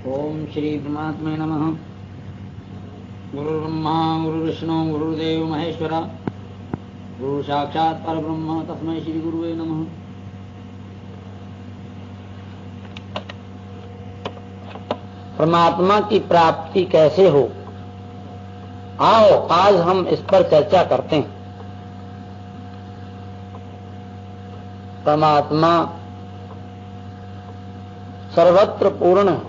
ओम श्री परमात्मे नमः। गुरुर्ब्रह्मा गुरुर्विष्णु गुरुर्देव महेश्वरा, गुरु साक्षात् परब्रह्म तस्मै श्री गुरुवे नमः। परमात्मा की प्राप्ति कैसे हो, आओ आज हम इस पर चर्चा करते हैं। परमात्मा सर्वत्र पूर्ण है,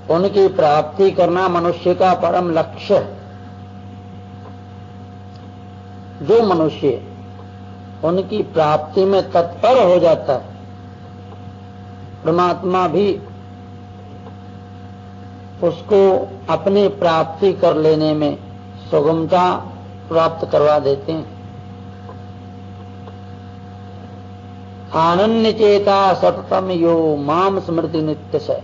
उनकी प्राप्ति करना मनुष्य का परम लक्ष्य है। जो मनुष्य उनकी प्राप्ति में तत्पर हो जाता है, परमात्मा भी उसको अपनी प्राप्ति कर लेने में सुगमता प्राप्त करवा देते हैं। आनन्य चेता सततम यो माम स्मृति नित्य से,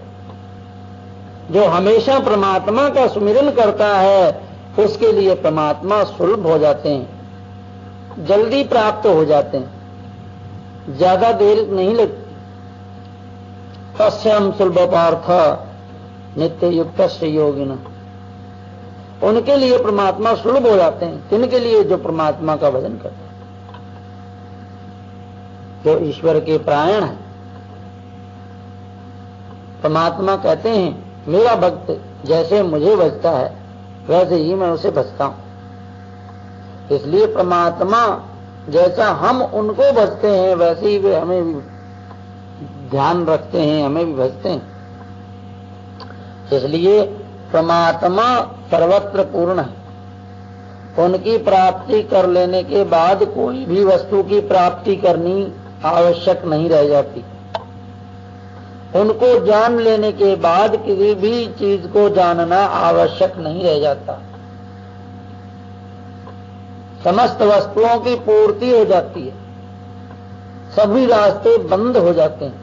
जो हमेशा परमात्मा का सुमिरन करता है उसके लिए परमात्मा सुलभ हो जाते हैं, जल्दी प्राप्त हो जाते हैं, ज्यादा देर नहीं लगती। तस्याम सुलभ पार्थ नित्य युक्त योगिन, उनके लिए परमात्मा सुलभ हो जाते हैं। किनके लिए? जो परमात्मा का भजन करते हैं, जो ईश्वर के प्राण हैं। परमात्मा कहते हैं मेरा भक्त जैसे मुझे भजता है वैसे ही मैं उसे भजता हूं। इसलिए परमात्मा जैसा हम उनको भजते हैं वैसे ही वे हमें भी ध्यान रखते हैं, हमें भी भजते हैं। इसलिए परमात्मा सर्वत्र पूर्ण है। उनकी प्राप्ति कर लेने के बाद कोई भी वस्तु की प्राप्ति करनी आवश्यक नहीं रह जाती। उनको जान लेने के बाद किसी भी चीज को जानना आवश्यक नहीं रह जाता। समस्त वस्तुओं की पूर्ति हो जाती है, सभी रास्ते बंद हो जाते हैं।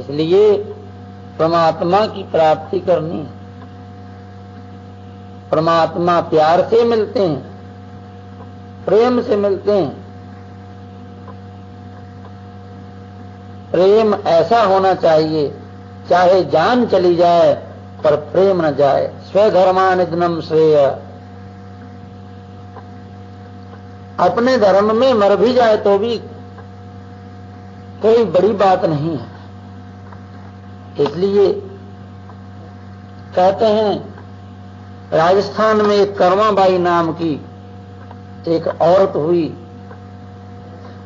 इसलिए परमात्मा की प्राप्ति करनी है। परमात्मा प्यार से मिलते हैं, प्रेम से मिलते हैं। प्रेम ऐसा होना चाहिए चाहे जान चली जाए पर प्रेम न जाए। स्वधर्मानिधनम श्रेय, अपने धर्म में मर भी जाए तो भी कोई बड़ी बात नहीं है। इसलिए कहते हैं राजस्थान में एक कर्माबाई नाम की एक औरत हुई।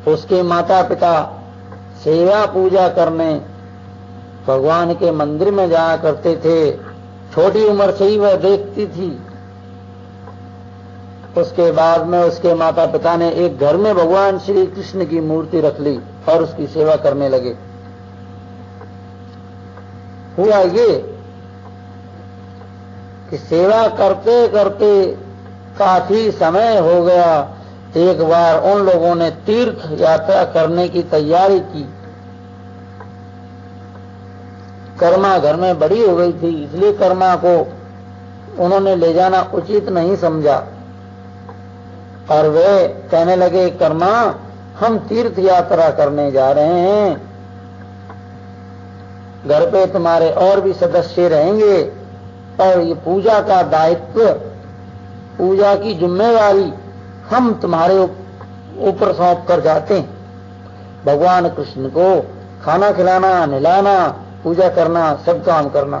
उसके माता पिता सेवा पूजा करने भगवान के मंदिर में जाया करते थे। छोटी उम्र से ही वह देखती थी। उसके बाद में उसके माता पिता ने एक घर में भगवान श्री कृष्ण की मूर्ति रख ली और उसकी सेवा करने लगे। हुआ ये कि सेवा करते करते काफी समय हो गया। एक बार उन लोगों ने तीर्थ यात्रा करने की तैयारी की। कर्मा घर में बड़ी हो गई थी, इसलिए कर्मा को उन्होंने ले जाना उचित नहीं समझा और वे कहने लगे कर्मा हम तीर्थ यात्रा करने जा रहे हैं, घर पे तुम्हारे और भी सदस्य रहेंगे और ये पूजा का दायित्व, पूजा की जिम्मेवारी हम तुम्हारे ऊपर सौंप कर जाते हैं। भगवान कृष्ण को खाना खिलाना, नहलाना, पूजा करना, सब काम करना।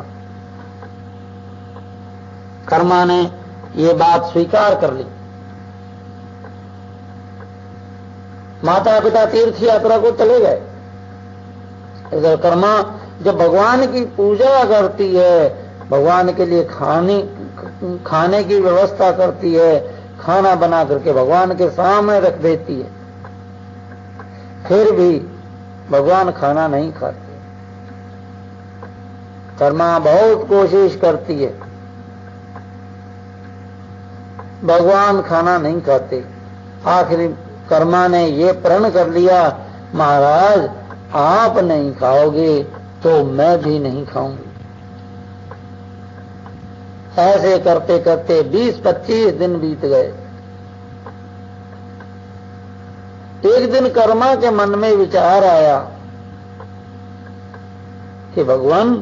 कर्मा ने ये बात स्वीकार कर ली। माता पिता तीर्थ यात्रा को चले गए। इधर कर्मा जब भगवान की पूजा करती है, भगवान के लिए खाने की व्यवस्था करती है, खाना बना करके भगवान के सामने रख देती है, फिर भी भगवान खाना नहीं खाते। कर्मा बहुत कोशिश करती है, भगवान खाना नहीं खाते। आखिर कर्मा ने ये प्रण कर लिया महाराज आप नहीं खाओगे तो मैं भी नहीं खाऊंगी। ऐसे करते करते 20-25 दिन बीत गए। एक एक दिन कर्मा के मन में विचार आया कि भगवान,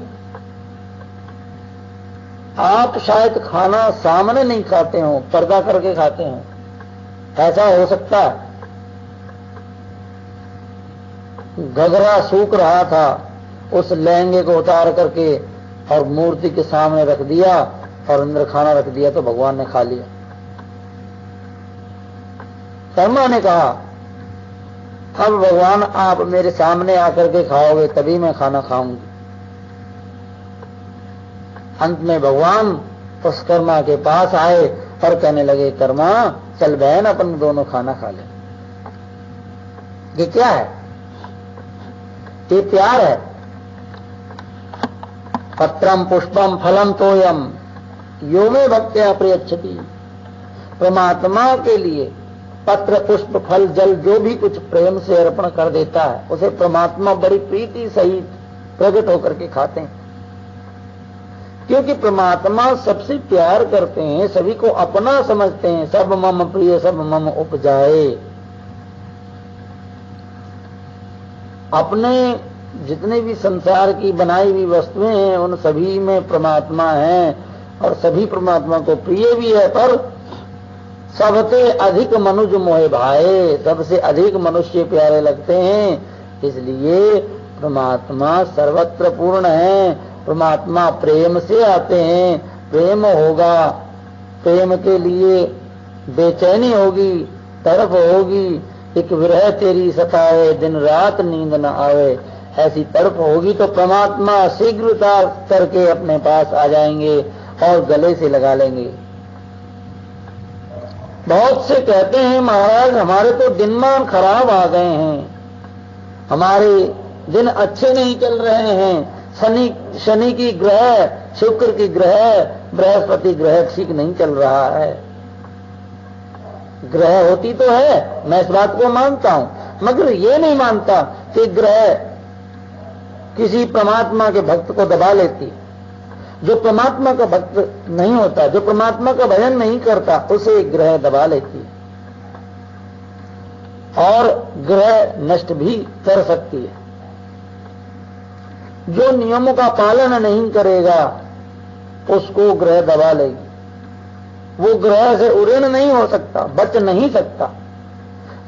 आप शायद खाना सामने नहीं खाते हो, पर्दा करके खाते हो, ऐसा हो सकता है? घघरा सूख रहा था, उस लहंगे को उतार करके और मूर्ति के सामने रख दिया और अंदर खाना रख दिया तो भगवान ने खा लिया। कर्मा ने कहा, अब भगवान आप मेरे सामने आकर के खाओगे तभी मैं खाना खाऊंगी। अंत में भगवान उस कर्मा के पास आए और कहने लगे, कर्मा चल बहन, अपन दोनों खाना खा ले। ये क्या है? ये प्यार है। पत्रम पुष्पम फलम तोयम यो में भक्त्या प्रयच्छति। परमात्मा के लिए पत्र पुष्प फल जल जो भी कुछ प्रेम से अर्पण कर देता है उसे परमात्मा बड़ी प्रीति सहित प्रकट होकर के खाते हैं, क्योंकि परमात्मा सबसे प्यार करते हैं, सभी को अपना समझते हैं। सब मम प्रिय सब मम उपजाए। अपने जितने भी संसार की बनाई हुई वस्तुएं हैं उन सभी में परमात्मा है और सभी परमात्मा को प्रिय भी है, पर सबसे अधिक मनुज मोहे भाए, सबसे अधिक मनुष्य प्यारे लगते हैं। इसलिए परमात्मा सर्वत्र पूर्ण है। परमात्मा प्रेम से आते हैं। प्रेम होगा, प्रेम के लिए बेचैनी होगी, तड़प होगी, एक विरह तेरी सताए दिन रात नींद न आवे, ऐसी तड़प होगी तो परमात्मा शीघ्रता करके अपने पास आ जाएंगे और गले से लगा लेंगे। बहुत से कहते हैं, महाराज हमारे तो दिनमान खराब आ गए हैं, हमारे दिन अच्छे नहीं चल रहे हैं, शनि की ग्रह, शुक्र की ग्रह, बृहस्पति ग्रह ठीक नहीं चल रहा है। ग्रह होती तो है, मैं इस बात को मानता हूं, मगर ये नहीं मानता कि ग्रह किसी परमात्मा के भक्त को दबा लेती। जो परमात्मा का भक्त नहीं होता, जो परमात्मा का भजन नहीं करता, उसे ग्रह दबा लेती और ग्रह नष्ट भी कर सकती है। जो नियमों का पालन नहीं करेगा उसको ग्रह दबा लेगी। वो ग्रह से उड़न नहीं हो सकता, बच नहीं सकता।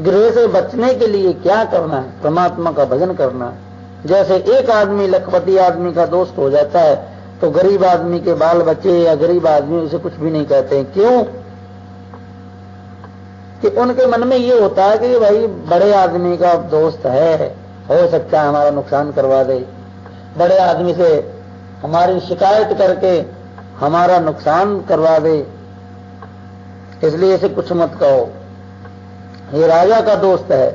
ग्रह से बचने के लिए क्या करना है? परमात्मा का भजन करना है। जैसे एक आदमी लखपति आदमी का दोस्त हो जाता है तो गरीब आदमी के बाल बच्चे या गरीब आदमी उसे कुछ भी नहीं कहते हैं। क्यों? कि उनके मन में ये होता है कि भाई बड़े आदमी का दोस्त है, हो सकता है हमारा नुकसान करवा दे, बड़े आदमी से हमारी शिकायत करके हमारा नुकसान करवा दे, इसलिए इसे कुछ मत कहो। ये राजा का दोस्त है।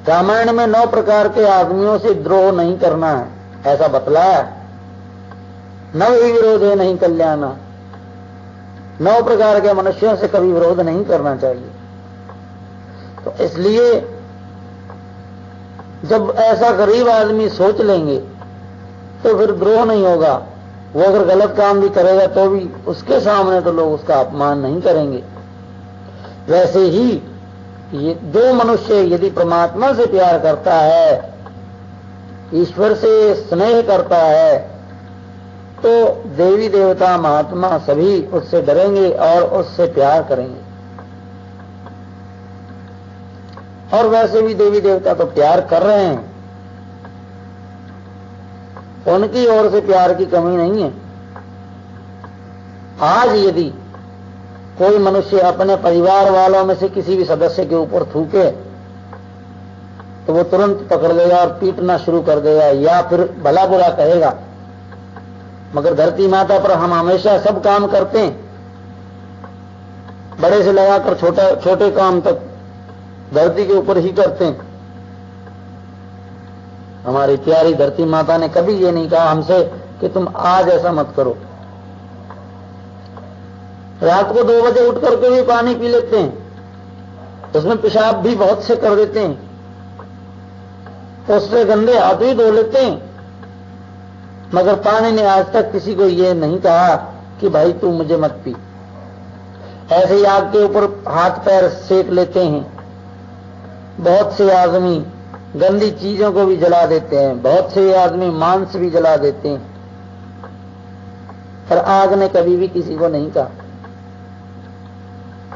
रामायण में 9 प्रकार के आदमियों से द्रोह नहीं करना है, ऐसा बतलाया। 9 ही विरोध है नहीं कल्याणा। 9 प्रकार के मनुष्यों से कभी विरोध नहीं करना चाहिए। तो इसलिए जब ऐसा गरीब आदमी सोच लेंगे तो फिर द्रोह नहीं होगा। वो अगर गलत काम भी करेगा तो भी उसके सामने तो लोग उसका अपमान नहीं करेंगे। वैसे ही ये जो मनुष्य यदि परमात्मा से प्यार करता है, ईश्वर से स्नेह करता है, तो देवी देवता महात्मा सभी उससे डरेंगे और उससे प्यार करेंगे। और वैसे भी देवी देवता तो प्यार कर रहे हैं, उनकी ओर से प्यार की कमी नहीं है। आज यदि कोई मनुष्य अपने परिवार वालों में से किसी भी सदस्य के ऊपर थूके तो वो तुरंत पकड़ लेगा और पीटना शुरू कर देगा या फिर भला बुरा कहेगा। मगर धरती माता पर हम हमेशा सब काम करते हैं, बड़े से लगाकर छोटे काम तक धरती के ऊपर ही करते हैं। हमारी प्यारी धरती माता ने कभी ये नहीं कहा हमसे कि तुम आज ऐसा मत करो। रात को 2 बजे उठ करके भी पानी पी लेते हैं, उसमें पेशाब भी बहुत से कर देते हैं, उससे गंदे हाथ भी धो लेते हैं, मगर पानी ने आज तक किसी को ये नहीं कहा कि भाई तू मुझे मत पी। ऐसे ही आग के ऊपर हाथ पैर सेक लेते हैं, बहुत से आदमी गंदी चीजों को भी जला देते हैं, बहुत से आदमी मांस भी जला देते हैं, पर आग ने कभी भी किसी को नहीं कहा।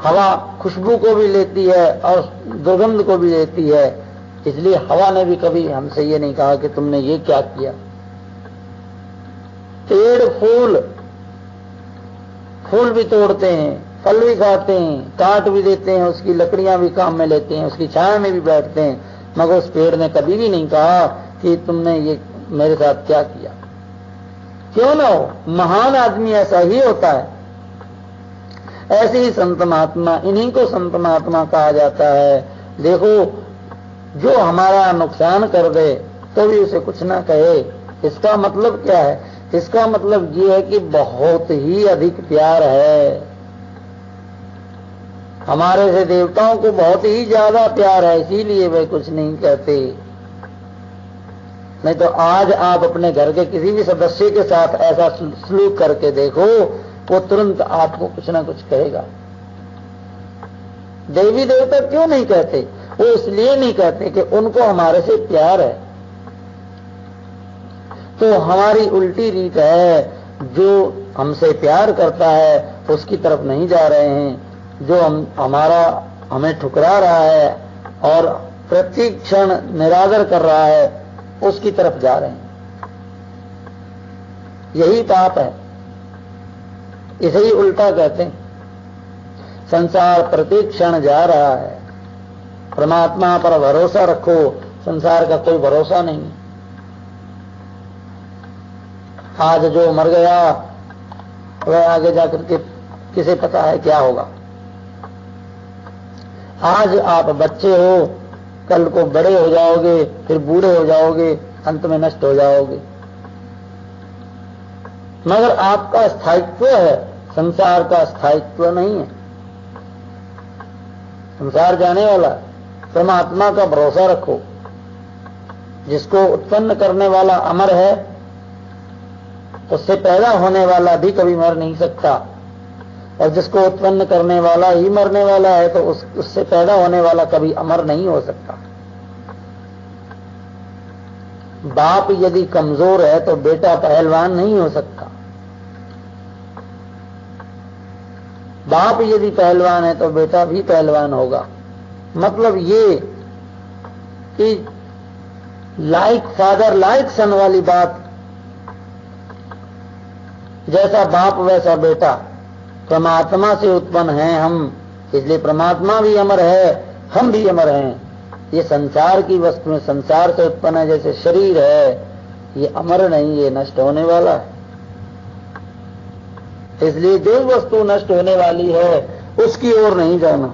हवा खुशबू को भी लेती है और दुर्गंध को भी लेती है, इसलिए हवा ने भी कभी हमसे ये नहीं कहा कि तुमने ये क्या किया। पेड़ फूल भी तोड़ते हैं, फल भी खाते हैं, काट भी देते हैं, उसकी लकड़ियां भी काम में लेते हैं, उसकी छाया में भी बैठते हैं, मगर उस पेड़ ने कभी भी नहीं कहा कि तुमने ये मेरे साथ क्या किया। क्यों ना हो, महान आदमी ऐसा ही होता है। ऐसे ही संत महात्मा, इन्हीं को संत महात्मा कहा जाता है। देखो, जो हमारा नुकसान कर दे तो भी उसे कुछ ना कहे, इसका मतलब क्या है? इसका मतलब ये है कि बहुत ही अधिक प्यार है, हमारे से देवताओं को बहुत ही ज्यादा प्यार है, इसीलिए वे कुछ नहीं कहते। नहीं तो आज आप अपने घर के किसी भी सदस्य के साथ ऐसा सलूक करके देखो, वो तुरंत आपको कुछ ना कुछ कहेगा। देवी देवता क्यों नहीं कहते? वो इसलिए नहीं कहते कि उनको हमारे से प्यार है। तो हमारी उल्टी रीत है, जो हमसे प्यार करता है उसकी तरफ नहीं जा रहे हैं, जो हमें ठुकरा रहा है और प्रति क्षण निरादर कर रहा है उसकी तरफ जा रहे हैं। यही पाप है, इसे ही उल्टा कहते हैं। संसार प्रति क्षण जा रहा है, परमात्मा पर भरोसा रखो, संसार का कोई भरोसा नहीं। आज जो मर गया वह आगे जाकर के किसे पता है क्या होगा। आज आप बच्चे हो, कल को बड़े हो जाओगे, फिर बूढ़े हो जाओगे, अंत में नष्ट हो जाओगे। मगर आपका स्थायित्व है, संसार का स्थायित्व नहीं है। संसार जाने वाला, परमात्मा का भरोसा रखो। जिसको उत्पन्न करने वाला अमर है, उससे पैदा होने वाला भी कभी मर नहीं सकता, और जिसको उत्पन्न करने वाला ही मरने वाला है तो उससे पैदा होने वाला कभी अमर नहीं हो सकता। बाप यदि कमजोर है तो बेटा पहलवान नहीं हो सकता। बाप यदि पहलवान है तो बेटा भी पहलवान होगा। मतलब ये कि लाइक फादर लाइक सन वाली बात, जैसा बाप वैसा बेटा। परमात्मा से उत्पन्न हैं हम, इसलिए परमात्मा भी अमर है, हम भी अमर हैं। ये संसार की वस्तु में संसार से उत्पन्न है, जैसे शरीर है, ये अमर नहीं, ये नष्ट होने वाला है। इसलिए जो वस्तु नष्ट होने वाली है उसकी ओर नहीं जाना।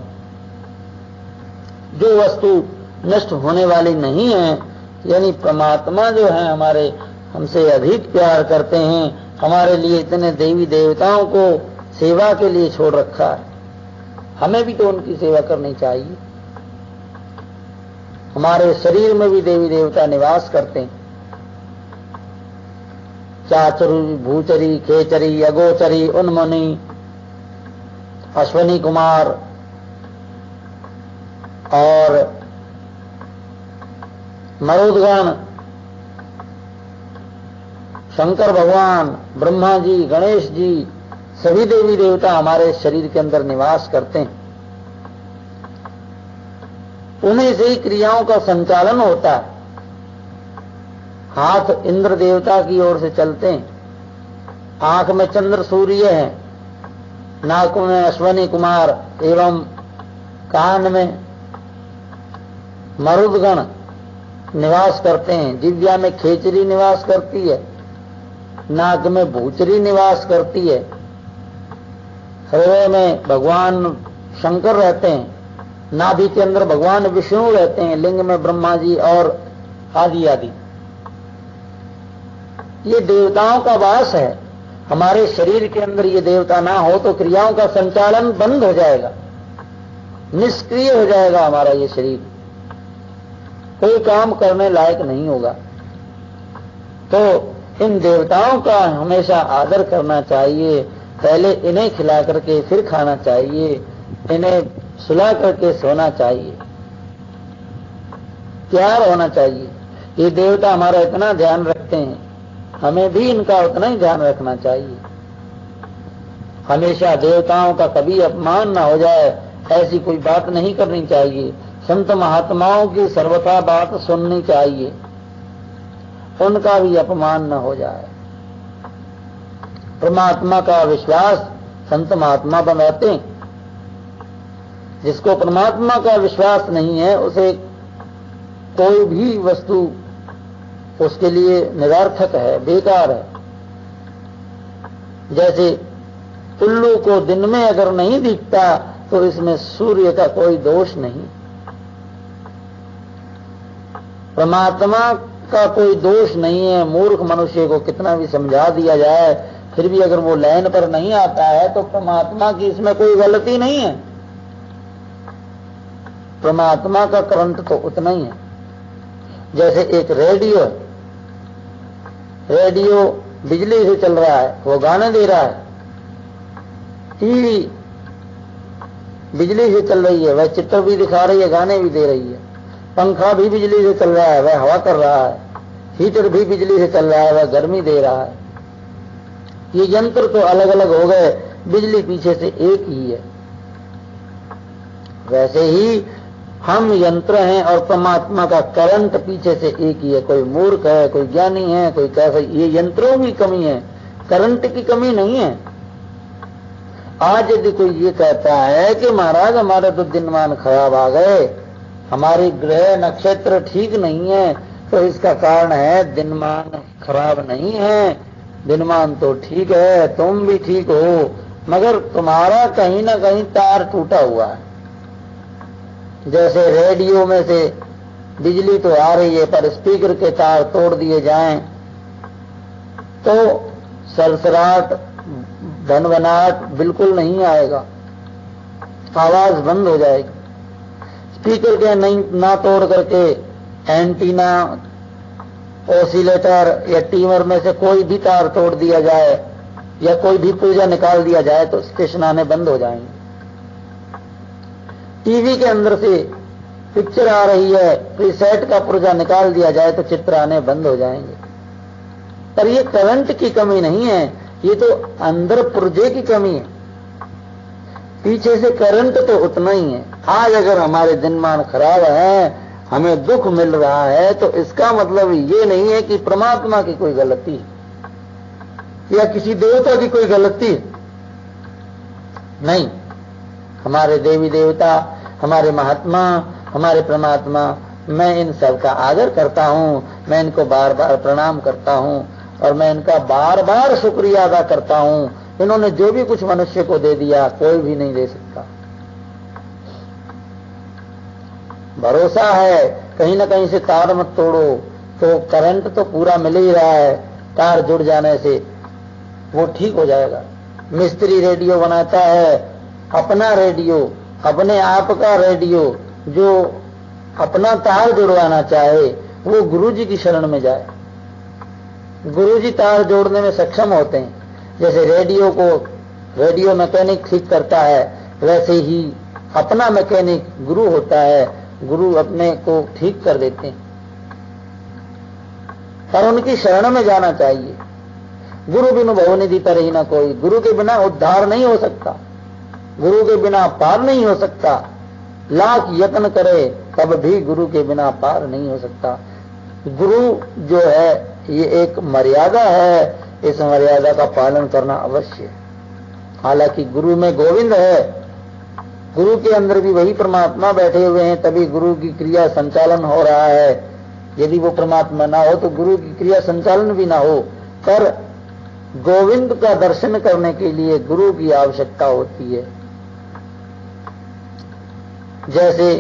जो वस्तु नष्ट होने वाली नहीं है, यानी परमात्मा जो है हमारे, हमसे अधिक प्यार करते हैं, हमारे लिए इतने देवी देवताओं को सेवा के लिए छोड़ रखा है, हमें भी तो उनकी सेवा करनी चाहिए। हमारे शरीर में भी देवी देवता निवास करते हैं। चाचरी, भूचरी, खेचरी, अगोचरी, उन्मुनि, अश्वनी कुमार और मरुदगण, शंकर भगवान, ब्रह्मा जी, गणेश जी, सभी देवी देवता हमारे शरीर के अंदर निवास करते हैं। उन्हीं से ही क्रियाओं का संचालन होता है। हाथ इंद्र देवता की ओर से चलते हैं, आंख में चंद्र सूर्य है, नाक में अश्वनी कुमार एवं कान में मरुदगण निवास करते हैं। जिह्वा में खेचरी निवास करती है, नाक में भूचरी निवास करती है, हृदय में भगवान शंकर रहते हैं, नाभि के अंदर भगवान विष्णु रहते हैं, लिंग में ब्रह्मा जी और आदि आदि। ये देवताओं का वास है। हमारे शरीर के अंदर ये देवता ना हो तो क्रियाओं का संचालन बंद हो जाएगा, निष्क्रिय हो जाएगा हमारा ये शरीर, कोई काम करने लायक नहीं होगा। तो इन देवताओं का हमेशा आदर करना चाहिए। पहले इन्हें खिला करके फिर खाना चाहिए, इन्हें सुला करके सोना चाहिए। प्यार होना चाहिए। ये देवता हमारा इतना ध्यान रखते हैं, हमें भी इनका उतना ही ध्यान रखना चाहिए। हमेशा देवताओं का कभी अपमान न हो जाए, ऐसी कोई बात नहीं करनी चाहिए। संत महात्माओं की सर्वथा बात सुननी चाहिए, उनका भी अपमान न हो जाए। परमात्मा का विश्वास संत महात्मा बनाते हैं। जिसको परमात्मा का विश्वास नहीं है, उसे कोई भी वस्तु उसके लिए निरर्थक है, बेकार है। जैसे उल्लू को दिन में अगर नहीं दिखता तो इसमें सूर्य का कोई दोष नहीं। परमात्मा का कोई दोष नहीं है। मूर्ख मनुष्य को कितना भी समझा दिया जाए, फिर भी अगर वो लाइन पर नहीं आता है तो परमात्मा की इसमें कोई गलती नहीं है। परमात्मा का करंट तो उतना ही है। जैसे एक रेडियो बिजली से चल रहा है, वो गाने दे रहा है। टीवी बिजली से चल रही है, वह चित्र भी दिखा रही है, गाने भी दे रही है। पंखा भी बिजली से चल रहा है, वह हवा कर रहा है। हीटर भी बिजली से चल रहा है, वह गर्मी दे रहा है। ये यंत्र तो अलग अलग हो गए, बिजली पीछे से एक ही है। वैसे ही हम यंत्र हैं और परमात्मा का करंट पीछे से एक ही है। कोई मूर्ख है, कोई ज्ञानी है, कोई कैसा, ये यंत्रों की कमी है, करंट की कमी नहीं है। आज यदि कोई ये कहता है कि महाराज हमारे तो दिनमान खराब आ गए, हमारे ग्रह नक्षत्र ठीक नहीं है, तो इसका कारण है दिनमान खराब नहीं है, दिनमान तो ठीक है, तुम भी ठीक हो, मगर तुम्हारा कहीं ना कहीं तार टूटा हुआ है। जैसे रेडियो में से बिजली तो आ रही है, पर स्पीकर के तार तोड़ दिए जाएं तो सरसराहट, भनभनाहट बिल्कुल नहीं आएगा, आवाज बंद हो जाएगी। स्पीकर के नहीं ना तोड़ करके एंटीना, ऑसिलेटर या ट्यूमर में से कोई भी तार तोड़ दिया जाए या कोई भी पुर्जा निकाल दिया जाए तो स्टेशन आने बंद हो जाएंगे। टीवी के अंदर से पिक्चर आ रही है, प्रीसेट का पुर्जा निकाल दिया जाए तो चित्र आने बंद हो जाएंगे। पर ये करंट की कमी नहीं है, ये तो अंदर पुर्जे की कमी है। पीछे से करंट तो उतना ही है। आज अगर हमारे दिनमान खराब है, हमें दुख मिल रहा है, तो इसका मतलब ये नहीं है कि परमात्मा की कोई गलती है या किसी देवता की कोई गलती है। नहीं, हमारे देवी देवता, हमारे महात्मा, हमारे परमात्मा, मैं इन सब का आदर करता हूं, मैं इनको बार बार प्रणाम करता हूं और मैं इनका बार बार शुक्रिया अदा करता हूं। इन्होंने जो भी कुछ मनुष्य को दे दिया कोई भी नहीं दे सकता। भरोसा है, कहीं ना कहीं से तार मत तोड़ो, तो करंट तो पूरा मिल ही रहा है, तार जुड़ जाने से वो ठीक हो जाएगा। मिस्त्री रेडियो बनाता है, अपना रेडियो, अपने आप का रेडियो, जो अपना तार जुड़वाना चाहे वो गुरुजी की शरण में जाए। गुरुजी तार जोड़ने में सक्षम होते हैं। जैसे रेडियो को रेडियो मैकेनिक ठीक करता है, वैसे ही अपना मैकेनिक गुरु होता है, गुरु अपने को ठीक कर देते हैं। और उनकी शरण में जाना चाहिए। गुरु बिनु भवनिधि तरहि न कोई, गुरु के बिना उद्धार नहीं हो सकता, गुरु के बिना पार नहीं हो सकता। लाख यत्न करे तब भी गुरु के बिना पार नहीं हो सकता। गुरु जो है ये एक मर्यादा है, इस मर्यादा का पालन करना अवश्य है। हालांकि गुरु में गोविंद है, गुरु के अंदर भी वही परमात्मा बैठे हुए हैं, तभी गुरु की क्रिया संचालन हो रहा है। यदि वो परमात्मा ना हो तो गुरु की क्रिया संचालन भी ना हो। पर गोविंद का दर्शन करने के लिए गुरु की आवश्यकता होती है। जैसे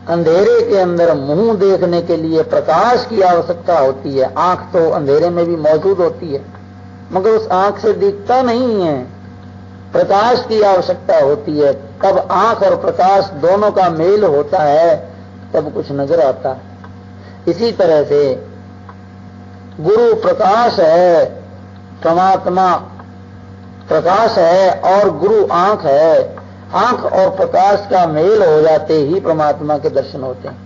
अंधेरे के अंदर मुंह देखने के लिए प्रकाश की आवश्यकता होती है। आंख तो अंधेरे में भी मौजूद होती है, मगर उस आंख से दिखता नहीं है, प्रकाश की आवश्यकता होती है। तब आंख और प्रकाश दोनों का मेल होता है, तब कुछ नजर आता है। इसी तरह से गुरु प्रकाश है, परमात्मा प्रकाश है और गुरु आंख है। आंख और प्रकाश का मेल हो जाते ही परमात्मा के दर्शन होते हैं।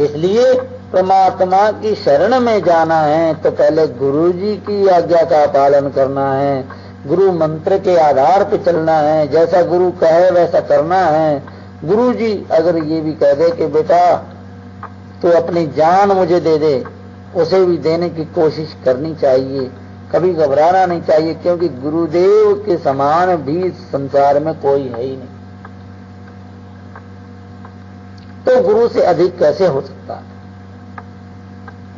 इसलिए परमात्मा की शरण में जाना है तो पहले गुरु जी की आज्ञा का पालन करना है, गुरु मंत्र के आधार पर चलना है, जैसा गुरु कहे वैसा करना है। गुरु जी अगर ये भी कह दे कि बेटा तो अपनी जान मुझे दे दे, उसे भी देने की कोशिश करनी चाहिए, कभी घबराना नहीं चाहिए, क्योंकि गुरुदेव के समान भी संसार में कोई है ही नहीं। तो गुरु से अधिक कैसे हो सकता है?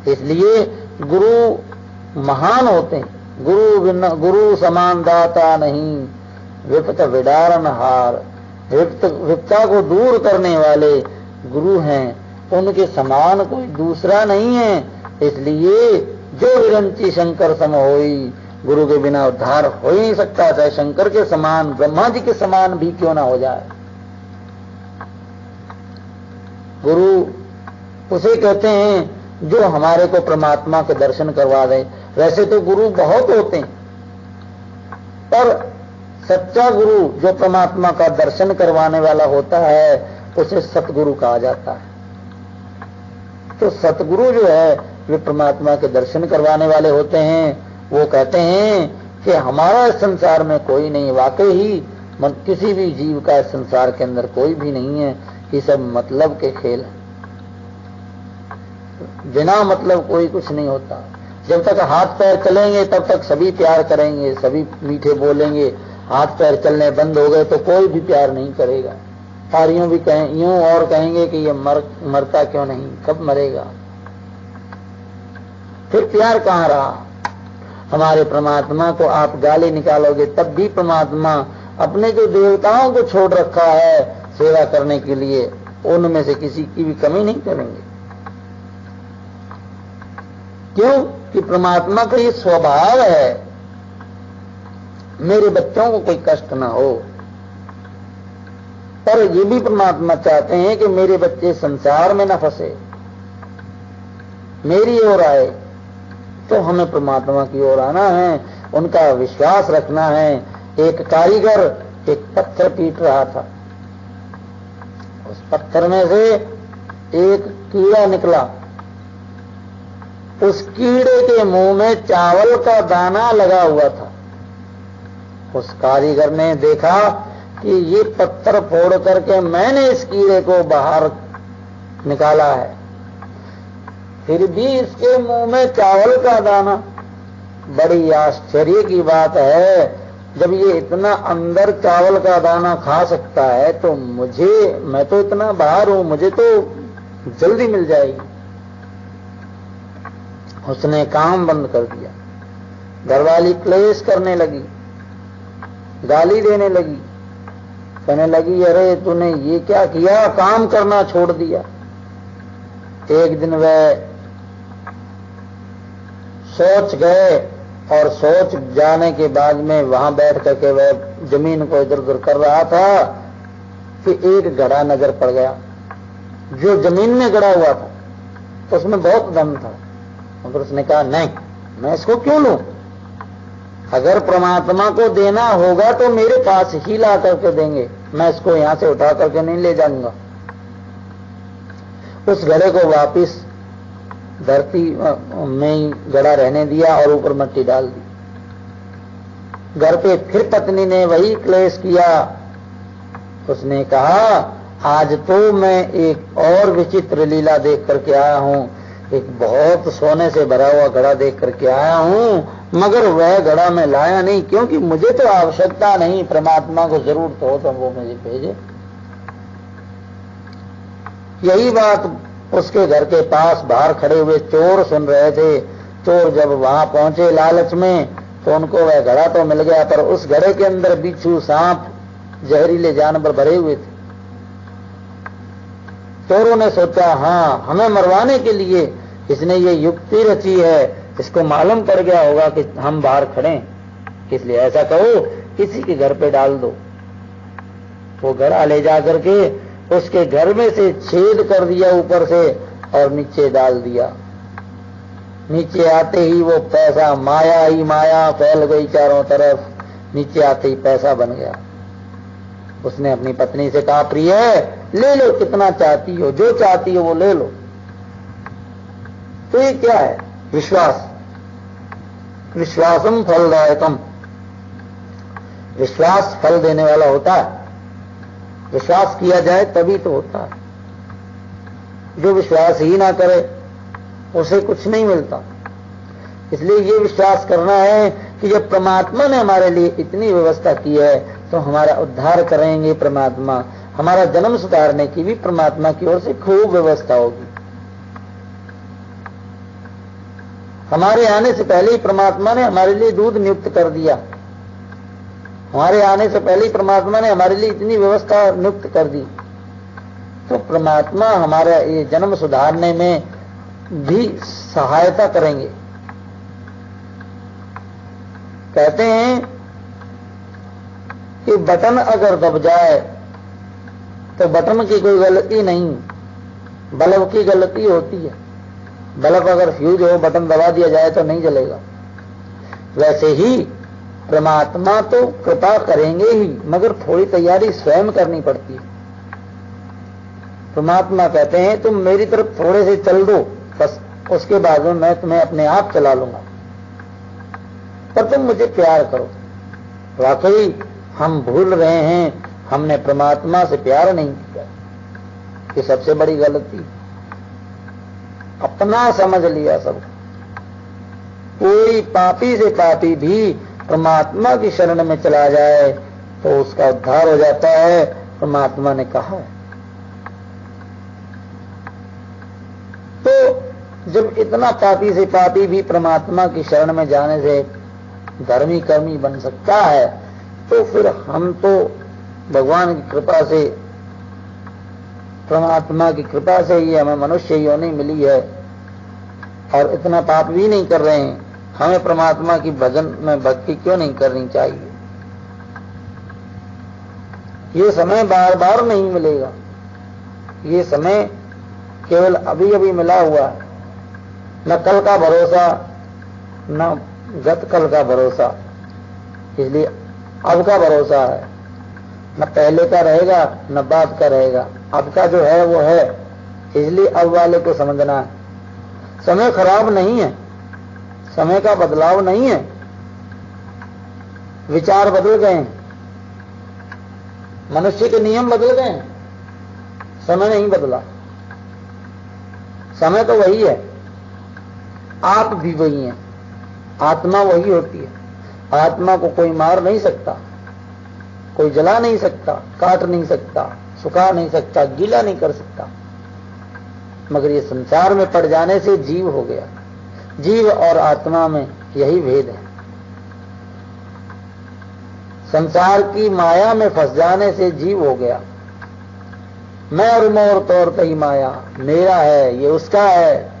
इसलिए गुरु महान होते हैं। गुरु समान दाता नहीं, विपत विदारण हार। विपता को दूर करने वाले गुरु हैं, उनके समान कोई दूसरा नहीं है। इसलिए जो विरंची शंकर सम होई, गुरु के बिना उद्धार हो ही नहीं सकता, चाहे शंकर के समान ब्रह्मा जी के समान भी क्यों ना हो जाए। गुरु उसे कहते हैं जो हमारे को परमात्मा के दर्शन करवा दे। वैसे तो गुरु बहुत होते हैं, पर सच्चा गुरु जो परमात्मा का दर्शन करवाने वाला होता है उसे सतगुरु कहा जाता है। तो सतगुरु जो है वे परमात्मा के दर्शन करवाने वाले होते हैं। वो कहते हैं कि हमारा इस संसार में कोई नहीं, वाकई ही किसी भी जीव का इस संसार के अंदर कोई भी नहीं है, ये सब मतलब के खेल है। बिना मतलब कोई कुछ नहीं होता। जब तक हाथ पैर चलेंगे तब तक सभी प्यार करेंगे, सभी मीठे बोलेंगे। हाथ पैर चलने बंद हो गए तो कोई भी प्यार नहीं करेगा। और यूं भी यूं और कहेंगे कि ये मरता क्यों नहीं, कब मरेगा, फिर प्यार कहाँ रहा। हमारे परमात्मा को आप गाली निकालोगे तब भी परमात्मा अपने जो देवताओं को छोड़ रखा है सेवा करने के लिए, उनमें से किसी की भी कमी नहीं करेंगे। क्यों कि परमात्मा का ये स्वभाव है, मेरे बच्चों को कोई कष्ट ना हो। पर ये भी परमात्मा चाहते हैं कि मेरे बच्चे संसार में न फंसे, मेरी ओर आए। तो हमें परमात्मा की ओर आना है, उनका विश्वास रखना है। एक कारीगर एक पत्थर पीट रहा था, उस पत्थर में से एक कीड़ा निकला। उस कीड़े के मुंह में चावल का दाना लगा हुआ था। उस कारीगर ने देखा कि ये पत्थर फोड़ करके मैंने इस कीड़े को बाहर निकाला है, फिर भी इसके मुंह में चावल का दाना। बड़ी आश्चर्य की बात है, जब ये इतना अंदर चावल का दाना खा सकता है तो मैं तो इतना बाहर हूं, मुझे तो जल्दी मिल जाएगी। उसने काम बंद कर दिया। घरवाली क्लेश करने लगी, गाली देने लगी, कहने लगी अरे तूने ये क्या किया, काम करना छोड़ दिया। एक दिन वह सोच गए और सोच जाने के बाद में वहां बैठ करके वह जमीन को इधर उधर कर रहा था कि एक घड़ा नजर पड़ गया जो जमीन में गड़ा हुआ था। उसमें बहुत दम था, मगर उसने कहा नहीं, मैं इसको क्यों लूं, अगर परमात्मा को देना होगा तो मेरे पास ही ला करके देंगे, मैं इसको यहां से उठा करके नहीं ले जाऊंगा। उस घड़े को वापिस धरती में ही गड़ा रहने दिया और ऊपर मिट्टी डाल दी। घर पे फिर पत्नी ने वही क्लेश किया। उसने कहा आज तो मैं एक और विचित्र लीला देख करके आया हूं, एक बहुत सोने से भरा हुआ घड़ा देख करके आया हूं, मगर वह घड़ा मैं लाया नहीं, क्योंकि मुझे तो आवश्यकता नहीं, परमात्मा को जरूरत हो तो वो मुझे भेजे। यही बात उसके घर के पास बाहर खड़े हुए चोर सुन रहे थे। चोर जब वहां पहुंचे लालच में तो उनको वह घड़ा तो मिल गया, पर उस घड़े के अंदर बिच्छू, सांप, जहरीले जानवर भरे हुए थे। चोरों ने सोचा हाँ, हमें मरवाने के लिए इसने ये युक्ति रची है, इसको मालूम पड़ गया होगा कि हम बाहर खड़े, इसलिए ऐसा कहो किसी के घर पे डाल दो। वो घड़ा ले जा करके उसके घर में से छेद कर दिया ऊपर से और नीचे डाल दिया। नीचे आते ही वो पैसा, माया ही माया फैल गई चारों तरफ, नीचे आते ही पैसा बन गया। उसने अपनी पत्नी से कहा प्रिय ले लो, कितना चाहती हो, जो चाहती हो वो ले लो। तो ये क्या है? विश्वास। विश्वासम फलदायकम। विश्वास फल देने वाला होता है। विश्वास किया जाए तभी तो होता है। जो विश्वास ही ना करे उसे कुछ नहीं मिलता। इसलिए ये विश्वास करना है कि जब परमात्मा ने हमारे लिए इतनी व्यवस्था की है तो हमारा उद्धार करेंगे परमात्मा, हमारा जन्म सुधारने की भी परमात्मा की ओर से खूब व्यवस्था होगी। हमारे आने से पहले ही परमात्मा ने हमारे लिए दूध नियुक्त कर दिया। हमारे आने से पहले ही परमात्मा ने हमारे लिए इतनी व्यवस्था नियुक्त कर दी। तो परमात्मा हमारा ये जन्म सुधारने में भी सहायता करेंगे। कहते हैं कि बटन अगर दब जाए तो बटन की कोई गलती नहीं, बल्ब की गलती होती है। बल्ब अगर फ्यूज हो, बटन दबा दिया जाए तो नहीं जलेगा। वैसे ही परमात्मा तो कृपा करेंगे ही, मगर थोड़ी तैयारी स्वयं करनी पड़ती है। परमात्मा कहते हैं तुम मेरी तरफ थोड़े से चल दो, बस उसके बाद में मैं तुम्हें अपने आप चला लूंगा, पर तुम मुझे प्यार करो। वाकई हम भूल रहे हैं, हमने परमात्मा से प्यार नहीं किया। ये सबसे बड़ी गलती। अपना समझ लिया सब। कोई पापी से पापी भी परमात्मा की शरण में चला जाए तो उसका उद्धार हो जाता है, परमात्मा ने कहा है। तो जब इतना पापी से पापी भी परमात्मा की शरण में जाने से धर्मी कर्मी बन सकता है, तो फिर हम तो भगवान की कृपा से, परमात्मा की कृपा से ही हमें मनुष्य योनि मिली है और इतना पाप भी नहीं कर रहे हैं। हमें परमात्मा की भजन में भक्ति क्यों नहीं करनी चाहिए? ये समय बार बार नहीं मिलेगा। ये समय केवल अभी अभी मिला हुआ है। न कल का भरोसा, न गत कल का भरोसा, इसलिए अब का भरोसा है। न पहले का रहेगा न बाद का रहेगा। अब का जो है वो है, इसलिए अब वाले को समझना है। समय खराब नहीं है, समय का बदलाव नहीं है। विचार बदल गए हैं, मनुष्य के नियम बदल गए हैं, समय नहीं बदला। समय तो वही है, आप भी वही हैं। आत्मा वही होती है। आत्मा को कोई मार नहीं सकता, कोई जला नहीं सकता, काट नहीं सकता, सुखा नहीं सकता, गीला नहीं कर सकता। मगर ये संसार में पड़ जाने से जीव हो गया। जीव और आत्मा में यही भेद है। संसार की माया में फंस जाने से जीव हो गया। मैं और मोर तौर पर ही माया, मेरा है ये उसका है,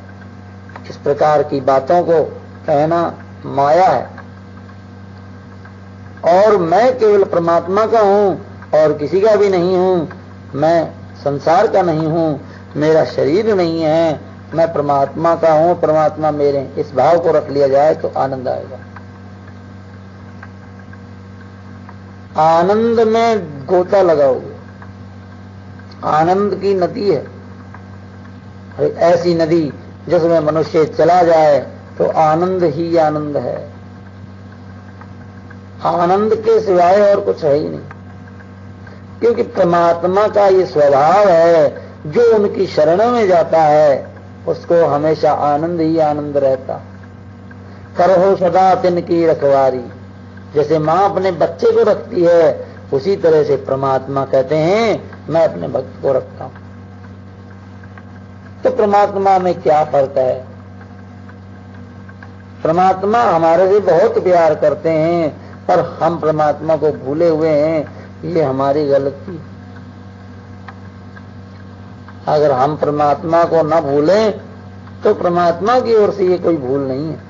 इस प्रकार की बातों को कहना माया है। और मैं केवल परमात्मा का हूं और किसी का भी नहीं हूं। मैं संसार का नहीं हूं, मेरा शरीर नहीं है, मैं परमात्मा का हूं, परमात्मा मेरे। इस भाव को रख लिया जाए तो आनंद आएगा। आनंद में गोता लगाओगे। आनंद की नदी है, ऐसी नदी जिसमें मनुष्य चला जाए तो आनंद ही आनंद है। आनंद के सिवाय और कुछ है ही नहीं, क्योंकि परमात्मा का ये स्वभाव है, जो उनकी शरण में जाता है उसको हमेशा आनंद ही आनंद रहता। करहो सदा तिनकी रखवारी, जैसे मां अपने बच्चे को रखती है उसी तरह से परमात्मा कहते हैं मैं अपने भक्त को रखता हूं। तो परमात्मा में क्या फर्क है? परमात्मा हमारे से बहुत प्यार करते हैं पर हम परमात्मा को भूले हुए हैं, ये हमारी गलती। अगर हम परमात्मा को न भूलें तो परमात्मा की ओर से ये कोई भूल नहीं है।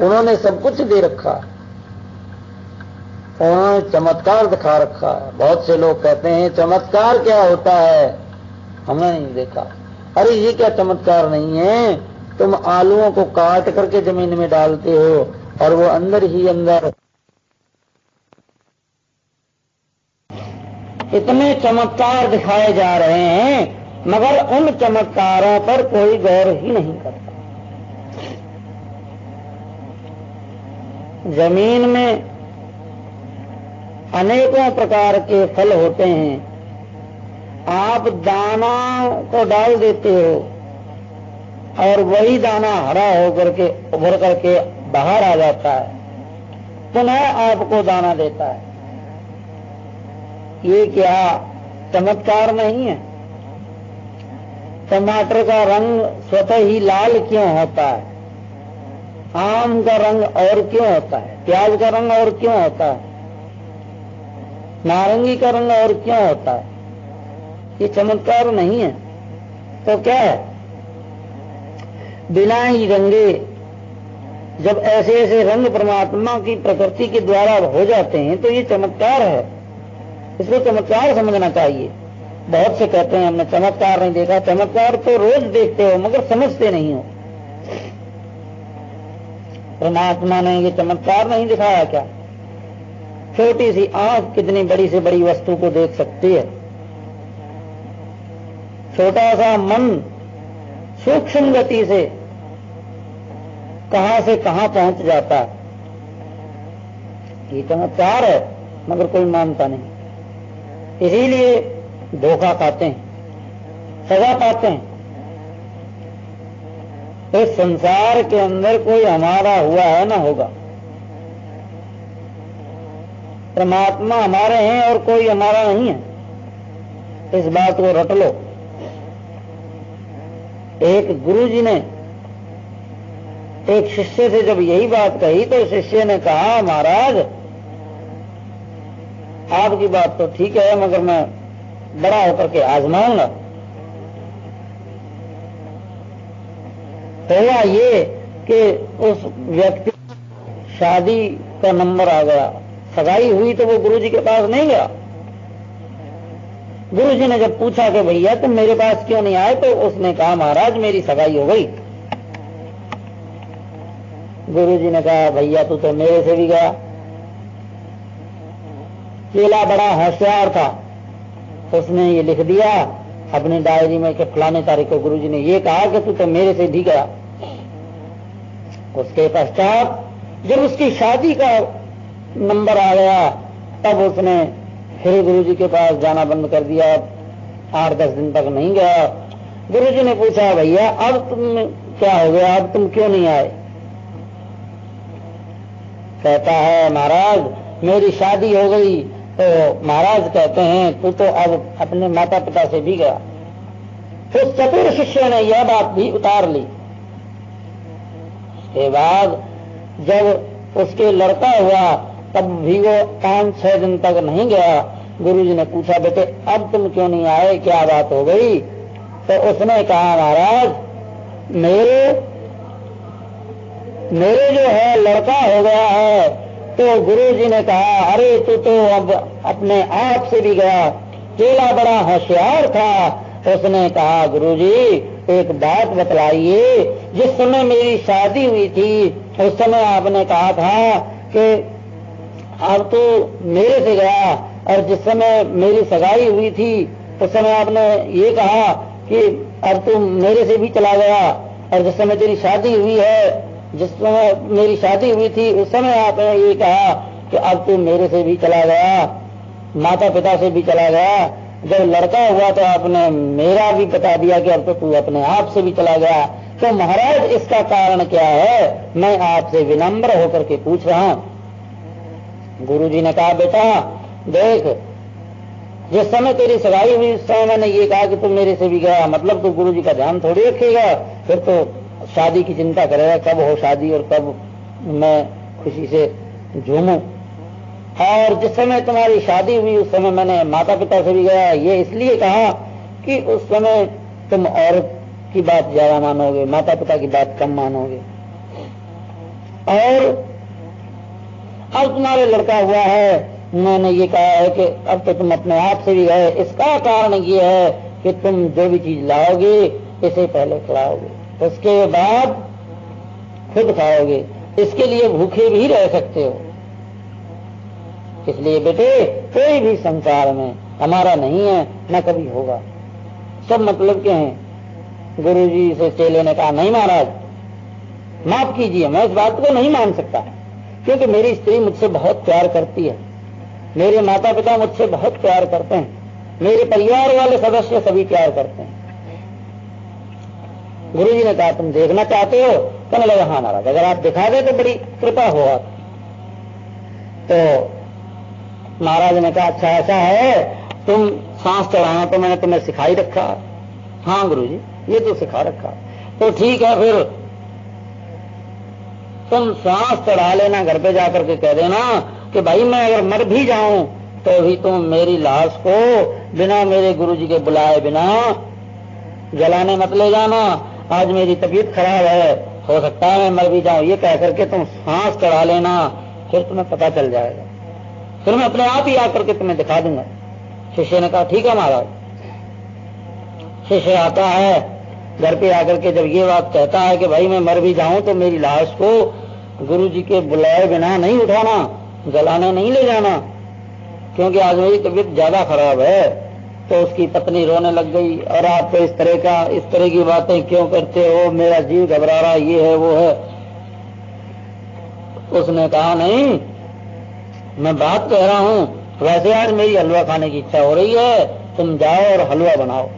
उन्होंने सब कुछ दे रखा है, उन्होंने चमत्कार दिखा रखा है। बहुत से लोग कहते हैं चमत्कार क्या होता है, हमने नहीं देखा। अरे ये क्या चमत्कार नहीं है, तुम आलूओं को काट करके जमीन में डालते हो और वो अंदर ही अंदर इतने चमत्कार दिखाए जा रहे हैं मगर उन चमत्कारों पर कोई गौर ही नहीं करता। जमीन में अनेकों प्रकार के फल होते हैं, आप दाना को डाल देते हो और वही दाना हरा होकर के उभर करके बाहर आ जाता है, पुनः आपको दाना देता है। ये क्या चमत्कार नहीं है? टमाटर का रंग स्वतः ही लाल क्यों होता है? आम का रंग और क्यों होता है? प्याज का रंग और क्यों होता है? नारंगी का रंग और क्यों होता है? ये चमत्कार नहीं है तो क्या है? बिना ही रंगे जब ऐसे ऐसे रंग परमात्मा की प्रकृति के द्वारा हो जाते हैं तो ये चमत्कार है। इसको चमत्कार समझना चाहिए। बहुत से कहते हैं हमने चमत्कार नहीं देखा। चमत्कार तो रोज देखते हो मगर समझते नहीं हो। परमात्मा ने ये चमत्कार नहीं दिखाया क्या? छोटी सी आंख कितनी बड़ी से बड़ी वस्तु को देख सकती है। छोटा सा मन सूक्ष्म गति से कहां से कहां पहुंच जाता है। ये चमत्कार है मगर कोई मानता नहीं। इसीलिए धोखा खाते हैं, सजा पाते हैं। इस संसार के अंदर कोई हमारा हुआ है ना होगा। परमात्मा हमारे हैं और कोई हमारा नहीं है। इस बात को रट लो। एक गुरुजी ने एक शिष्य से जब यही बात कही तो शिष्य ने कहा, महाराज आपकी बात तो ठीक है मगर मैं बड़ा होकर के आजमाऊंगा। तो हुआ ये कि उस व्यक्ति शादी का नंबर आ गया, सगाई हुई तो वो गुरुजी के पास नहीं गया। गुरुजी ने जब पूछा कि भैया तुम मेरे पास क्यों नहीं आए, तो उसने कहा महाराज मेरी सगाई हो गई। गुरुजी ने कहा भैया तू तो मेरे से भी गया। चेला बड़ा होशियार था, उसने ये लिख दिया अपनी डायरी में कि फलाने तारीख को गुरुजी ने ये कहा कि तू तो मेरे से भी गया। उसके पश्चात जब उसकी शादी का नंबर आ गया तब उसने फिर गुरुजी के पास जाना बंद कर दिया। 8-10 दिन तक नहीं गया। गुरुजी ने पूछा भैया अब तुम क्या हो गया, अब तुम क्यों नहीं आए? कहता है महाराज मेरी शादी हो गई। तो महाराज कहते हैं तू तो अब अपने माता पिता से भी गया। उस चतुर शिष्य ने यह बात भी उतार ली। उसके बाद जब उसके लड़का हुआ तब भी वो 5-6 दिन तक नहीं गया। गुरुजी ने पूछा बेटे अब तुम क्यों नहीं आए, क्या बात हो गई? तो उसने कहा महाराज मेरे जो है लड़का हो गया है। तो गुरुजी ने कहा अरे तू तो अब अपने आप से भी गया। चेला बड़ा होशियार था, उसने कहा गुरुजी एक बात बतलाइए, जिस समय मेरी शादी हुई थी उस समय आपने कहा था कि अब तो मेरे से गया, और जिस समय मेरी सगाई हुई थी उस समय आपने ये कहा कि अब तू मेरे से भी चला गया, और जिस समय तेरी शादी हुई है, जिस समय मेरी शादी हुई थी उस समय आपने ये कहा कि अब तू मेरे से भी चला गया, माता पिता से भी चला गया। जब लड़का हुआ तो आपने मेरा भी बता दिया कि अब तो तू अपने आप से भी चला गया। तो महाराज इसका कारण क्या है, मैं आपसे विनम्र होकर के पूछ रहा हूं। गुरुजी ने कहा बेटा देख, जिस समय तेरी सगाई हुई उस समय मैंने ये कहा कि तुम मेरे से भी गया, मतलब तो गुरुजी का ध्यान थोड़ी रखेगा, फिर तो शादी की चिंता करेगा कब हो शादी और कब मैं खुशी से झूमूं। और जिस समय तुम्हारी शादी हुई उस समय मैंने माता पिता से भी गया, ये इसलिए कहा कि उस समय तुम औरत की बात ज्यादा मानोगे, माता पिता की बात कम मानोगे। और अब तुम्हारे लड़का हुआ है, मैंने ये कहा है कि अब तो तुम अपने आप से भी गए। इसका कारण ये है कि तुम जो भी चीज लाओगे इसे पहले खिलाओगे, उसके बाद खुद खाओगे। इसके लिए भूखे भी रह सकते हो। इसलिए बेटे कोई भी संसार में हमारा नहीं है, न कभी होगा। सब मतलब के हैं। गुरुजी से चेले ने कहा, नहीं महाराज माफ कीजिए, मैं इस बात को नहीं मान सकता, क्योंकि मेरी स्त्री मुझसे बहुत प्यार करती है, मेरे माता पिता मुझसे बहुत प्यार करते हैं, मेरे परिवार वाले सदस्य सभी प्यार करते हैं। गुरुजी ने कहा, तुम देखना चाहते हो? कहने लगा, हाँ महाराज, अगर आप दिखा दे तो बड़ी कृपा हो आप। तो महाराज ने कहा, अच्छा ऐसा है, तुम सांस चढ़ाना तो मैंने तुम्हें सिखाई रखा। हाँ गुरुजी, ये तो सिखा रखा। तो ठीक है, फिर तुम सांस चढ़ा लेना, घर पे जाकर के कह देना कि भाई मैं अगर मर भी जाऊं तो भी तुम मेरी लाश को बिना मेरे गुरुजी के बुलाए बिना जलाने मत ले जाना, आज मेरी तबीयत खराब है, हो सकता है मैं मर भी जाऊं। ये कह करके तुम सांस चढ़ा लेना, फिर तुम्हें पता चल जाएगा, फिर मैं अपने आप ही आकर के तुम्हें दिखा दूंगा। शिष्य ने कहा, ठीक है महाराज। शिष्य आता है, घर पे आकर के जब ये बात कहता है कि भाई मैं मर भी जाऊं तो मेरी लाश को गुरुजी के बुलाए बिना नहीं उठाना, जलाने नहीं ले जाना, क्योंकि आज मेरी तबीयत ज्यादा खराब है। तो उसकी पत्नी रोने लग गई, और आप तो इस तरह की बातें क्यों करते हो, मेरा जीव घबरा रहा, ये है वो है। उसने कहा, नहीं मैं बात कह रहा हूं, वैसे आज मेरी हलवा खाने की इच्छा हो रही है, तुम जाओ और हलवा बनाओ।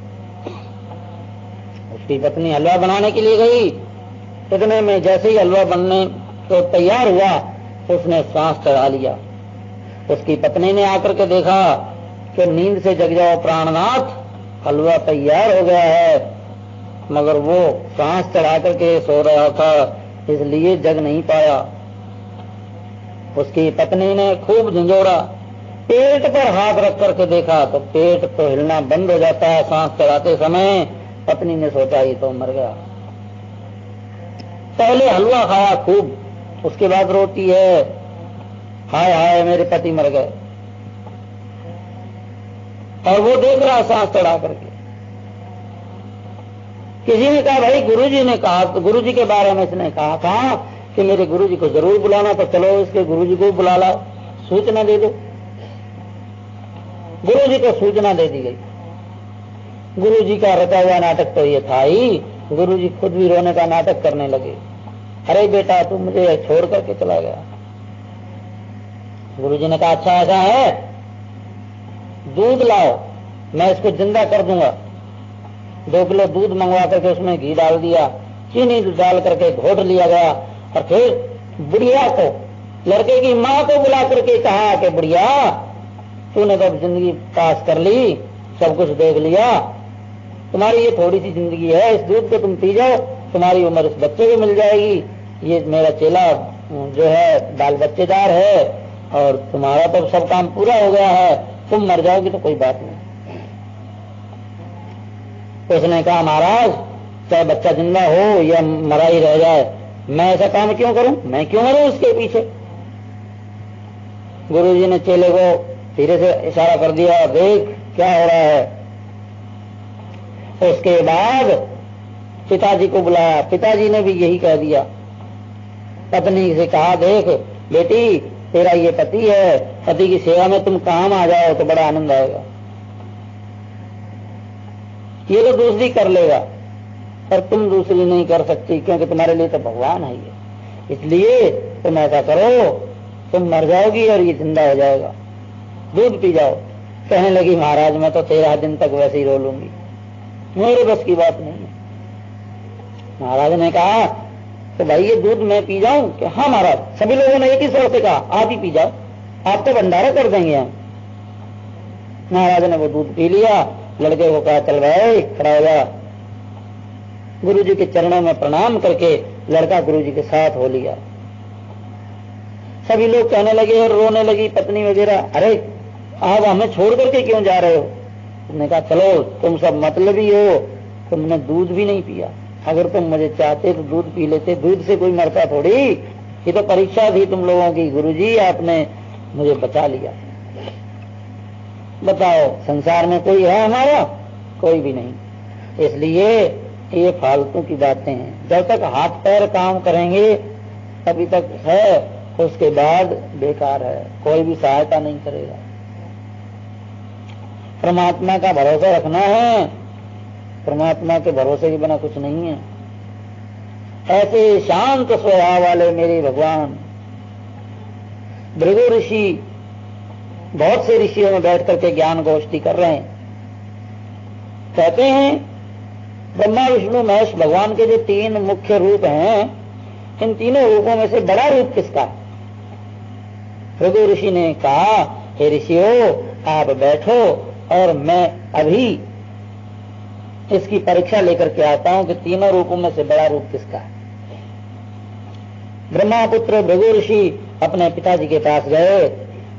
उसकी पत्नी हलवा बनाने के लिए गई, इतने में जैसे ही हलवा बनने तो तैयार हुआ, उसने सांस चढ़ा लिया। उसकी पत्नी ने आकर के देखा कि नींद से जग जाओ प्राणनाथ, हलवा तैयार हो गया है, मगर वो सांस चढ़ा करके सो रहा था, इसलिए जग नहीं पाया। उसकी पत्नी ने खूब झंझोड़ा, पेट पर हाथ रख करके देखा तो पेट तो हिलना बंद हो जाता है सांस चढ़ाते समय। पत्नी ने सोचा ये तो मर गया। पहले हलवा खाया खूब, उसके बाद रोती है, हाय हाय मेरे पति मर गए। और वो देख रहा सांस चढ़ा करके। किसी ने कहा, भाई गुरुजी ने कहा, तो गुरुजी के बारे में इसने कहा था कि मेरे गुरुजी को जरूर बुलाना, तो चलो इसके गुरुजी को बुला लाओ, सूचना दे दो। गुरुजी को सूचना दे दी गई। गुरुजी का रचा हुआ नाटक तो ये था ही, गुरुजी खुद भी रोने का नाटक करने लगे। अरे बेटा तू मुझे छोड़ करके चला गया। गुरुजी ने कहा, अच्छा ऐसा है, दूध लाओ, मैं इसको जिंदा कर दूंगा। 2 किलो दूध मंगवा करके उसमें घी डाल दिया, चीनी डाल करके घोट लिया गया, और फिर बुढ़िया को, लड़के की माँ को बुला करके कहा कि बुढ़िया तूने तो जिंदगी पास कर ली, सब कुछ देख लिया, तुम्हारी ये थोड़ी सी जिंदगी है, इस दूध को तुम पी जाओ, तुम्हारी उम्र इस बच्चे को मिल जाएगी। ये मेरा चेला जो है बाल बच्चेदार है, और तुम्हारा तो सब काम पूरा हो गया है, तुम मर जाओगी तो कोई बात नहीं। उसने कहा, महाराज चाहे बच्चा जिंदा हो या मरा ही रह जाए, मैं ऐसा काम क्यों करूं, मैं क्यों मरूं उसके पीछे। गुरुजी ने चेले को धीरे से इशारा कर दिया, देख क्या हो रहा है। उसके बाद पिताजी को बुलाया, पिताजी ने भी यही कह दिया। पत्नी से कहा, देख बेटी तेरा ये पति है, पति की सेवा में तुम काम आ जाओ तो बड़ा आनंद आएगा। ये तो दूसरी कर लेगा, पर तुम दूसरी नहीं कर सकती, क्योंकि तुम्हारे लिए तो भगवान है ये, इसलिए तुम ऐसा करो, तुम मर जाओगी और ये जिंदा हो जाएगा, दूध पी जाओ। कहने लगी, महाराज मैं तो 13 दिन तक वैसे ही रो लूंगी, मेरे बस की बात नहीं है। महाराज ने कहा, तो भाई ये दूध मैं पी जाऊं? कि हाँ महाराज। सभी लोगों ने एक ही स्वर से कहा, आप ही पी जाओ, आप तो भंडारा कर देंगे हम। महाराज ने वो दूध पी लिया, लड़के को कहा, चल भाई खड़ा हो जा। गुरुजी के चरणों में प्रणाम करके लड़का गुरुजी के साथ हो लिया। सभी लोग कहने लगे और रोने लगी पत्नी वगैरह, अरे आप हमें छोड़ करके क्यों जा रहे हो। उसने कहा, चलो तुम सब मतलबी हो, तुमने दूध भी नहीं पिया, अगर तुम मुझे चाहते तो दूध पी लेते, दूध से कोई मरता थोड़ी, ये तो परीक्षा थी तुम लोगों की, गुरुजी आपने मुझे बचा लिया। बताओ संसार में कोई है हमारा? कोई भी नहीं। इसलिए ये फालतू की बातें हैं, जब तक हाथ पैर काम करेंगे तभी तक है, उसके बाद बेकार है, कोई भी सहायता नहीं करेगा। परमात्मा का भरोसा रखना है, परमात्मा के भरोसे के बिना कुछ नहीं है। ऐसे शांत स्वभाव वाले मेरे भगवान। भृगु ऋषि बहुत से ऋषियों में बैठ करके ज्ञान गोष्ठी कर रहे हैं। कहते हैं ब्रह्मा विष्णु महेश भगवान के जो 3 मुख्य रूप हैं, इन तीनों रूपों में से बड़ा रूप किसका है? भृगु ऋषि ने कहा, हे ऋषियों, आप बैठो और मैं अभी इसकी परीक्षा लेकर के आता हूं कि तीनों रूपों में से बड़ा रूप किसका है। ब्रह्मापुत्र भृगु ऋषि अपने पिताजी के पास गए,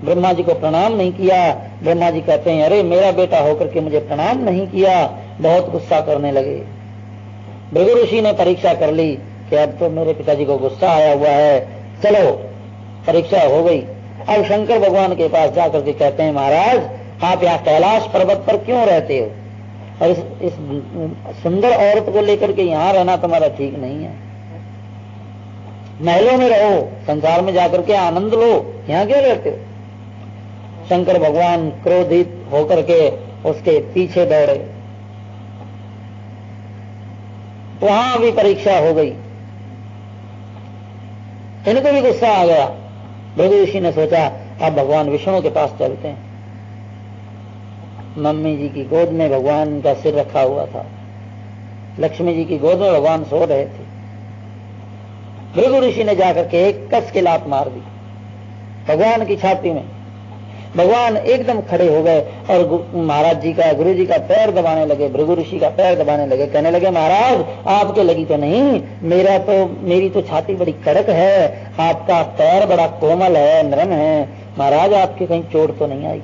ब्रह्मा जी को प्रणाम नहीं किया। ब्रह्मा जी कहते हैं, अरे मेरा बेटा होकर के मुझे प्रणाम नहीं किया। बहुत गुस्सा करने लगे। भृगु ऋषि ने परीक्षा कर ली कि अब तो मेरे पिताजी को गुस्सा आया हुआ है, चलो परीक्षा हो गई। अब शंकर भगवान के पास जाकर के कहते हैं, महाराज आप यहाँ कैलाश पर्वत पर क्यों रहते हो, और इस सुंदर औरत को लेकर के यहाँ रहना तुम्हारा ठीक नहीं है। महलों में रहो, संसार में जाकर के आनंद लो, यहाँ क्यों रहते हो। शंकर भगवान क्रोधित होकर के उसके पीछे दौड़े। वहां भी परीक्षा हो गई, इनको भी गुस्सा आ गया। भृगु ऋषि ने सोचा अब भगवान विष्णु के पास चलते हैं। मम्मी जी की गोद में भगवान का सिर रखा हुआ था, लक्ष्मी जी की गोद में भगवान सो रहे थे। भृगु ऋषि ने जाकर के एक कस के लात मार दी भगवान की छाती में। भगवान एकदम खड़े हो गए और महाराज जी का, गुरु जी का पैर दबाने लगे, भृगु ऋषि का पैर दबाने लगे। कहने लगे, महाराज आपके लगी तो नहीं, मेरी तो छाती बड़ी कड़क है, आपका पैर बड़ा कोमल है, नरम है, महाराज आपके कहीं चोट तो नहीं आई।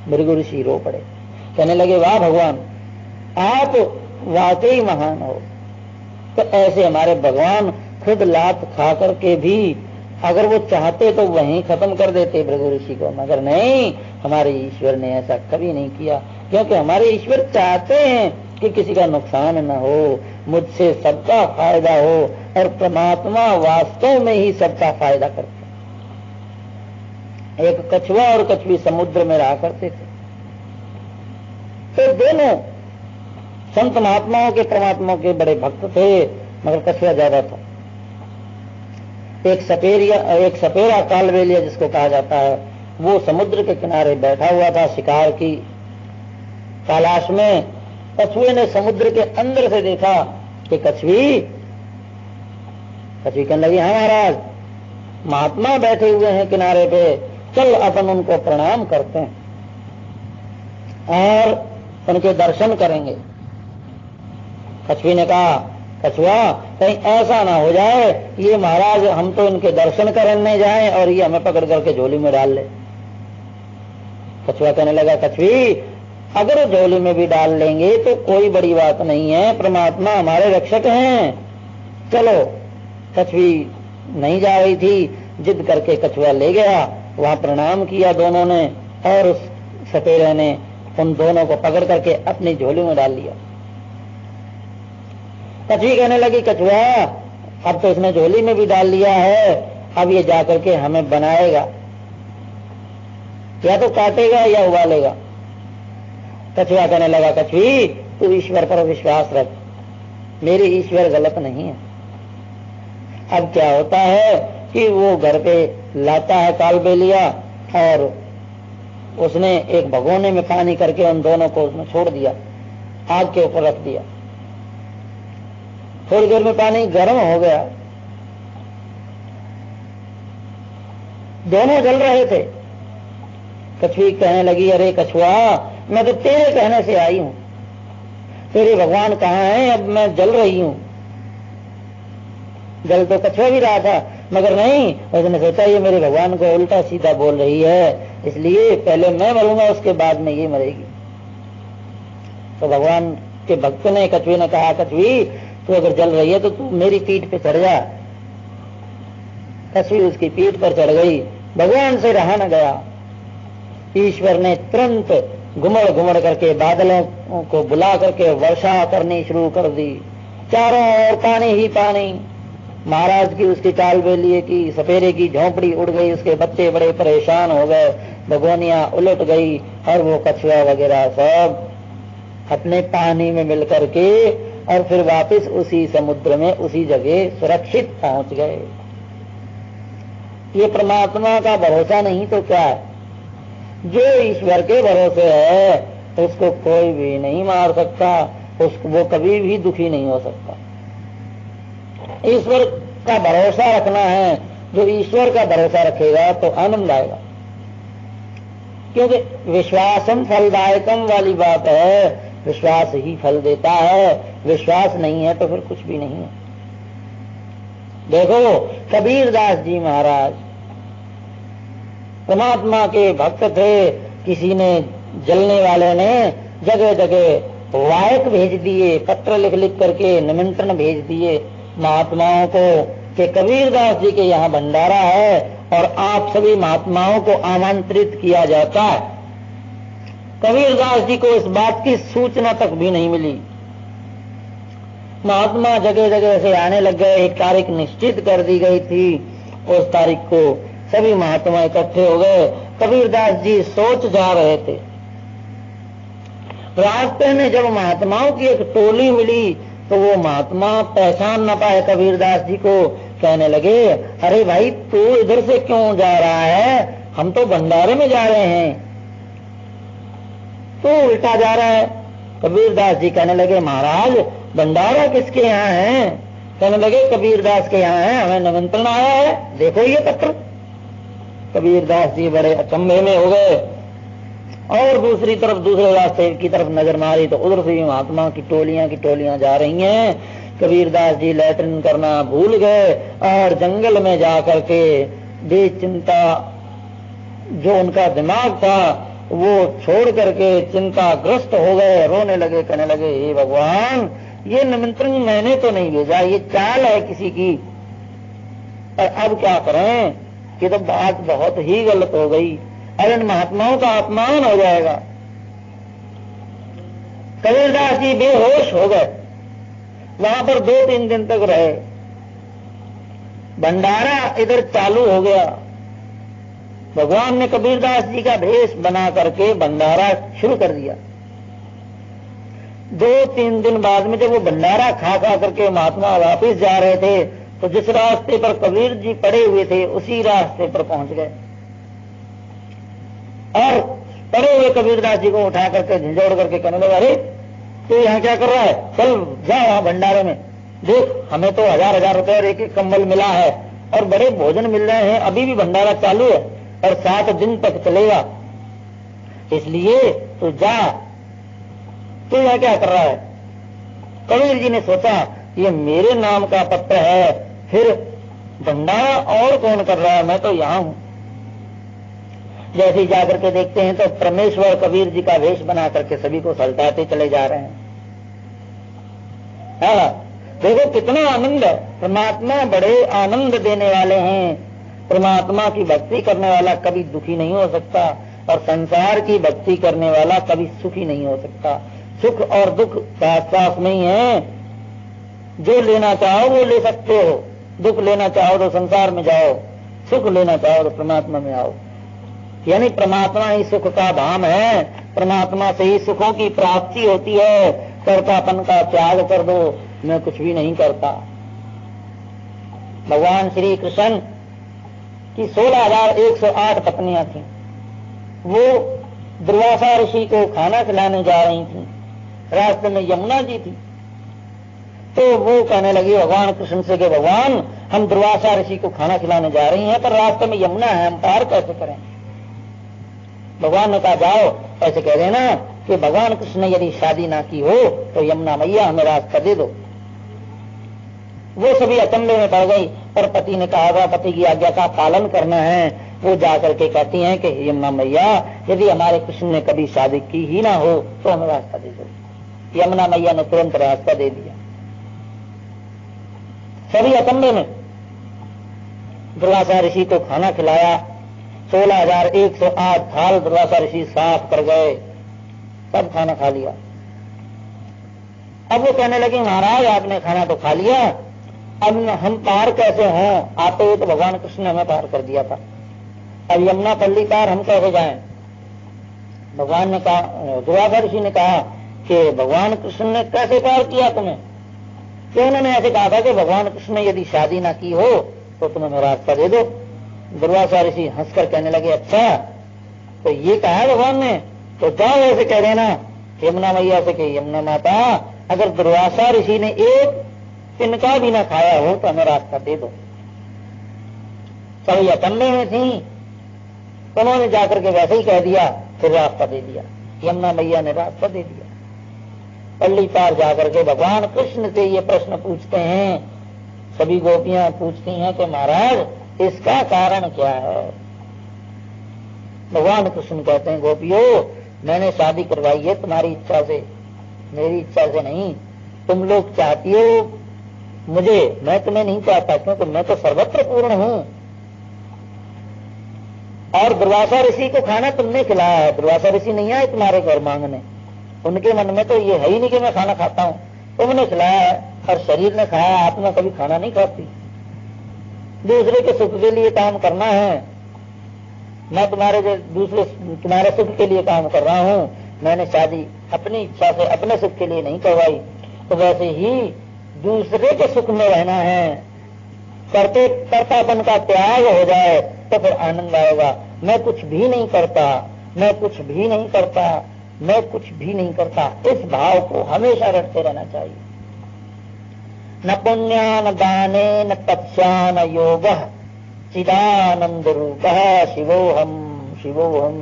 भृगु ऋषि रो पड़े, कहने लगे, वाह भगवान, आप वाकई महान हो। तो ऐसे हमारे भगवान खुद लात खा करके भी अगर वो चाहते तो वहीं खत्म कर देते भृगु ऋषि को, मगर नहीं, हमारे ईश्वर ने ऐसा कभी नहीं किया, क्योंकि हमारे ईश्वर चाहते हैं कि किसी का नुकसान न हो, मुझसे सबका फायदा हो, और परमात्मा वास्तव में ही सबका फायदा करते। एक कछुआ और कछुई समुद्र में रहा करते थे, तो दोनों संत महात्माओं के, परमात्मा के बड़े भक्त थे, मगर कछुआ ज्यादा था। एक सपेरा कालबेलिया जिसको कहा जाता है, वो समुद्र के किनारे बैठा हुआ था शिकार की तलाश में। कछुए ने समुद्र के अंदर से देखा कि कछुई कहने लगी, हाँ महाराज, महात्मा बैठे हुए हैं किनारे पे, चल अपन उनको प्रणाम करते हैं और उनके दर्शन करेंगे। कछुई ने कहा, कछुआ कहीं ऐसा ना हो जाए ये महाराज हम तो इनके दर्शन करने जाएं और ये हमें पकड़ करके झोली में डाल ले। कछुआ कहने लगा, कछुई अगर झोली में भी डाल लेंगे तो कोई बड़ी बात नहीं है, परमात्मा हमारे रक्षक हैं, चलो। कछुई नहीं जा रही थी, जिद करके कछुआ ले गया, वहां प्रणाम किया दोनों ने, और उस सपेरे ने उन दोनों को पकड़ करके अपनी झोली में डाल लिया। कछुई कहने लगी, कछुआ अब तो इसने झोली में भी डाल लिया है, अब ये जाकर के हमें बनाएगा, या तो काटेगा या उबालेगा। कछुआ कहने लगा, कछुई तू ईश्वर पर विश्वास रख, मेरे ईश्वर गलत नहीं है। अब क्या होता है कि वो घर पे लाता है कालबेलिया, और उसने एक भगोने में पानी करके उन दोनों को उसमें छोड़ दिया, आग के ऊपर रख दिया। थोड़ी देर में पानी गर्म हो गया, दोनों जल रहे थे। कछुई कहने लगी, अरे कछुआ, मैं तो तेरे कहने से आई हूं, तेरे भगवान कहाँ हैं, अब मैं जल रही हूं। जल तो कछुआ भी रहा था, मगर नहीं, उसने सोचा ये मेरे भगवान को उल्टा सीधा बोल रही है, इसलिए पहले मैं मरूंगा, उसके बाद में ये मरेगी। तो भगवान के भक्त ने, कछुई ने कहा, कछुई तू अगर जल रही है तो तू मेरी पीठ पे चढ़ जा। कछुई उसकी पीठ पर चढ़ गई, भगवान से रहा न गया। ईश्वर ने तुरंत घुमड़ घुमड़ करके बादलों को बुला करके वर्षा करनी शुरू कर दी, चारों ओर पानी ही पानी। महाराज की, उसकी कालबेलिए की, सपेरे की झोंपड़ी उड़ गई, उसके बच्चे बड़े परेशान हो गए, भगोनियां उलट गई, और वो कछुआ वगैरह सब अपने पानी में मिल करके और फिर वापस उसी समुद्र में उसी जगह सुरक्षित पहुंच गए। ये परमात्मा का भरोसा नहीं तो क्या है? जो ईश्वर के भरोसे है उसको कोई भी नहीं मार सकता, उसको वो कभी भी दुखी नहीं हो सकता। ईश्वर का भरोसा रखना है, जो ईश्वर का भरोसा रखेगा तो आनंद आएगा, क्योंकि विश्वासम फलदायकम वाली बात है। विश्वास ही फल देता है, विश्वास नहीं है तो फिर कुछ भी नहीं है। देखो कबीरदास जी महाराज परमात्मा के भक्त थे, किसी ने जलने वाले ने जगह जगह वायक भेज दिए, पत्र लिख लिख करके निमंत्रण भेज दिए महात्माओं को कि कबीरदास जी के यहाँ भंडारा है और आप सभी महात्माओं को आमंत्रित किया जाता है। कबीरदास जी को इस बात की सूचना तक भी नहीं मिली। महात्मा जगह जगह से आने लग गए। एक तारीख निश्चित कर दी गई थी, उस तारीख को सभी महात्मा इकट्ठे हो गए। कबीरदास जी सोच जा रहे थे। रास्ते में जब महात्माओं की एक टोली मिली तो वो महात्मा पहचान न पाए कबीरदास जी को। कहने लगे, अरे भाई तू इधर से क्यों जा रहा है? हम तो भंडारे में जा रहे हैं, तू उल्टा जा रहा है। कबीरदास जी कहने लगे, महाराज भंडारा किसके यहाँ है? कहने लगे, कबीरदास के यहाँ है, हमें निमंत्रण आया है, देखो ये पत्र। कबीरदास जी बड़े अचंभे में हो गए और दूसरी तरफ दूसरे रास्ते की तरफ नजर मारी तो उधर से महात्मा की टोलियां जा रही हैं। कबीरदास जी लैट्रिन करना भूल गए और जंगल में जाकर के बेचिंता जो उनका दिमाग था वो छोड़ करके चिंताग्रस्त हो गए, रोने लगे, कहने लगे, हे भगवान ये निमंत्रण मैंने तो नहीं भेजा, ये चाल है किसी की, और अब क्या करें? ये तो बात बहुत ही गलत हो गई, अरे इन महात्माओं का अपमान हो जाएगा। कबीरदास जी बेहोश हो गए। वहां पर 2-3 दिन तक रहे। भंडारा इधर चालू हो गया। भगवान ने कबीरदास जी का भेष बना करके भंडारा शुरू कर दिया। 2-3 दिन बाद में जब वो भंडारा खा करके महात्मा वापिस जा रहे थे तो जिस रास्ते पर कबीर जी पड़े हुए थे उसी रास्ते पर पहुंच गए और पड़े हुए कबीरदास जी को उठा करके झंझोड़ करके कहने लगा, अरे तू यहाँ क्या कर रहा है? चल जा वहां भंडारे में, देख हमें तो 1000-1000 रुपए और एक कंबल मिला है और बड़े भोजन मिल रहे हैं, अभी भी भंडारा चालू है और 7 दिन तक चलेगा, इसलिए तू जा, तू यहाँ क्या कर रहा है? कबीर जी ने सोचा ये मेरे नाम का पत्र है, फिर भंडारा और कौन कर रहा है? मैं तो यहाँ हूं। जैसे ही जाकर के देखते हैं तो परमेश्वर कबीर जी का वेश बना करके सभी को सलटाते चले जा रहे हैं। देखो कितना आनंद है। परमात्मा बड़े आनंद देने वाले हैं। परमात्मा की भक्ति करने वाला कभी दुखी नहीं हो सकता और संसार की भक्ति करने वाला कभी सुखी नहीं हो सकता। सुख और दुख साथ साथ नहीं है। जो लेना चाहो वो ले सकते हो, दुख लेना चाहो तो संसार में जाओ, सुख लेना चाहो तो परमात्मा में आओ। यानी परमात्मा ही सुख का धाम है, परमात्मा से ही सुखों की प्राप्ति होती है। कर्तापन का त्याग कर दो, मैं कुछ भी नहीं करता। भगवान श्री कृष्ण की 16,108 पत्नियां थीं। वो दुर्वासा ऋषि को खाना खिलाने जा रही थी। रास्ते में यमुना जी थी तो वो कहने लगी भगवान कृष्ण से कि भगवान हम दुर्वासा ऋषि को खाना खिलाने जा रही हैं पर रास्ते में यमुना है, हम पार कैसे करें? भगवान ने कहा जाओ ऐसे कह देना कि भगवान कृष्ण ने यदि शादी ना की हो तो यमुना मैया हमें रास्ता दे दो। वो सभी अचंभे में पड़ गई पर पति ने कहा था पति की आज्ञा का पालन करना है। वो जाकर के कहती हैं कि यमुना मैया यदि हमारे कृष्ण ने कभी शादी की ही ना हो तो हमें रास्ता दे दो। यमुना मैया ने तुरंत रास्ता दे दिया। सभी अचंभे में दुर्वासा ऋषि को खाना खिलाया। 16,108 थाल दुर्वासा ऋषि साफ कर गए, सब खाना खा लिया। अब वो कहने लगे महाराज आपने खाना तो खा लिया, अब हम पार कैसे हों? आते हुए तो भगवान कृष्ण ने हमें पार कर दिया था, अब यमुना पल्ली पार हम कैसे जाएं? भगवान ने कहा, दुर्वासा ऋषि ने कहा कि भगवान कृष्ण ने कैसे प्यार किया तुम्हें। कि उन्होंने ऐसे कहा था कि भगवान कृष्ण ने यदि शादी ना की हो तो तुम्हें मेरा रास्ता दे दो। दुर्वासा ऋषि हंसकर कहने लगे, अच्छा तो ये कहा है भगवान ने, तो जाओ ऐसे कह देना यमुना मैया से कि यमुना माता, अगर दुर्वासा ऋषि ने एक तिनका भी ना खाया हो तो हमें रास्ता दे दो। सब अचंभे में थी, उन्होंने जाकर के वैसे ही कह दिया, फिर रास्ता दे दिया। यमुना मैया ने रास्ता दे दिया। पल्ली पार जाकर के भगवान कृष्ण से ये प्रश्न पूछते हैं, सभी गोपियां पूछती हैं कि महाराज इसका कारण क्या है। भगवान कृष्ण कहते हैं, गोपियों मैंने शादी करवाई है तुम्हारी इच्छा से, मेरी इच्छा से नहीं। तुम लोग चाहती हो मुझे, मैं तुम्हें नहीं चाहता, क्योंकि मैं तो सर्वत्र पूर्ण हूं। और दुर्वासा ऋषि को खाना तुमने खिलाया है, दुर्वासा ऋषि नहीं आए तुम्हारे घर मांगने, उनके मन में तो ये है ही नहीं कि मैं खाना खाता हूं, तुमने खिलाया है। और शरीर ने खाया, आत्मा कभी खाना नहीं खाती। दूसरे के सुख के लिए काम करना है, मैं तुम्हारे सुख के लिए काम कर रहा हूं। मैंने शादी अपनी इच्छा से अपने सुख के लिए नहीं करवाई। तो वैसे ही दूसरे के सुख में रहना है, कर्तापन का त्याग हो जाए तो फिर आनंद आएगा। मैं कुछ भी नहीं करता, मैं कुछ भी नहीं करता, मैं कुछ भी नहीं करता, इस भाव को हमेशा रखते रहना चाहिए। न पुण्या न दाने न तपस्या न योग चिदानंद रूप शिवोहम शिवोहम।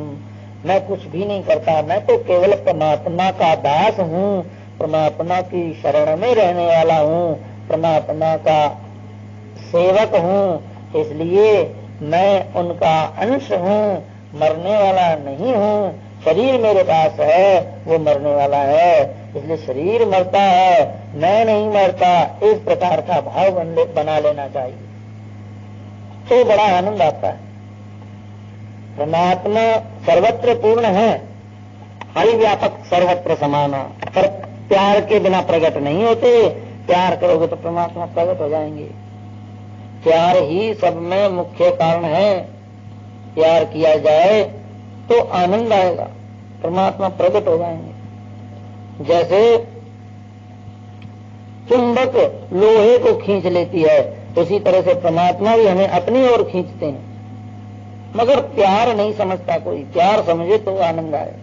मैं कुछ भी नहीं करता, मैं तो केवल परमात्मा का दास हूँ, परमात्मा की शरण में रहने वाला हूँ, परमात्मा का सेवक हूँ। इसलिए मैं उनका अंश हूँ, मरने वाला नहीं हूँ। शरीर मेरे पास है, वो मरने वाला है, इसलिए शरीर मरता है, मैं नहीं मरता। इस प्रकार का भाव बना लेना चाहिए तो बड़ा आनंद आता है। परमात्मा सर्वत्र पूर्ण है, हरिव्यापक सर्वत्र समाना, पर प्यार के बिना प्रकट नहीं होते। प्यार करोगे तो परमात्मा प्रकट हो जाएंगे। प्यार ही सब में मुख्य कारण है। प्यार किया जाए तो आनंद आएगा, परमात्मा प्रकट हो जाएंगे। जैसे चुंबक लोहे को खींच लेती है, उसी तरह से परमात्मा भी हमें अपनी ओर खींचते हैं। मगर प्यार नहीं समझता कोई, प्यार समझे तो आनंद आए।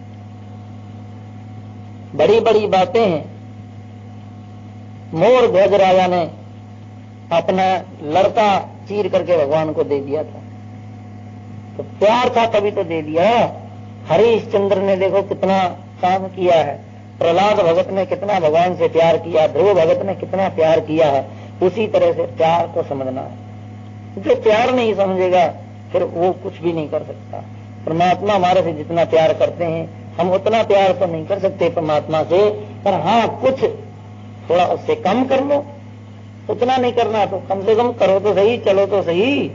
बड़ी बड़ी बातें हैं। मोर ध्वज राजा ने अपना लड़का चीर करके भगवान को दे दिया था, तो प्यार था तभी तो दे दिया। हरिश्चंद्र ने देखो कितना काम किया है, प्रहलाद भगत ने कितना भगवान से प्यार किया, ध्रुव भगत ने कितना प्यार किया है। उसी तरह से प्यार को समझना है। जो प्यार नहीं समझेगा फिर वो कुछ भी नहीं कर सकता। परमात्मा हमारे से जितना प्यार करते हैं, हम उतना प्यार तो नहीं कर सकते परमात्मा से, पर हाँ कुछ थोड़ा उससे कम कर लो। उतना नहीं करना तो कम से कम करो तो सही, चलो तो सही।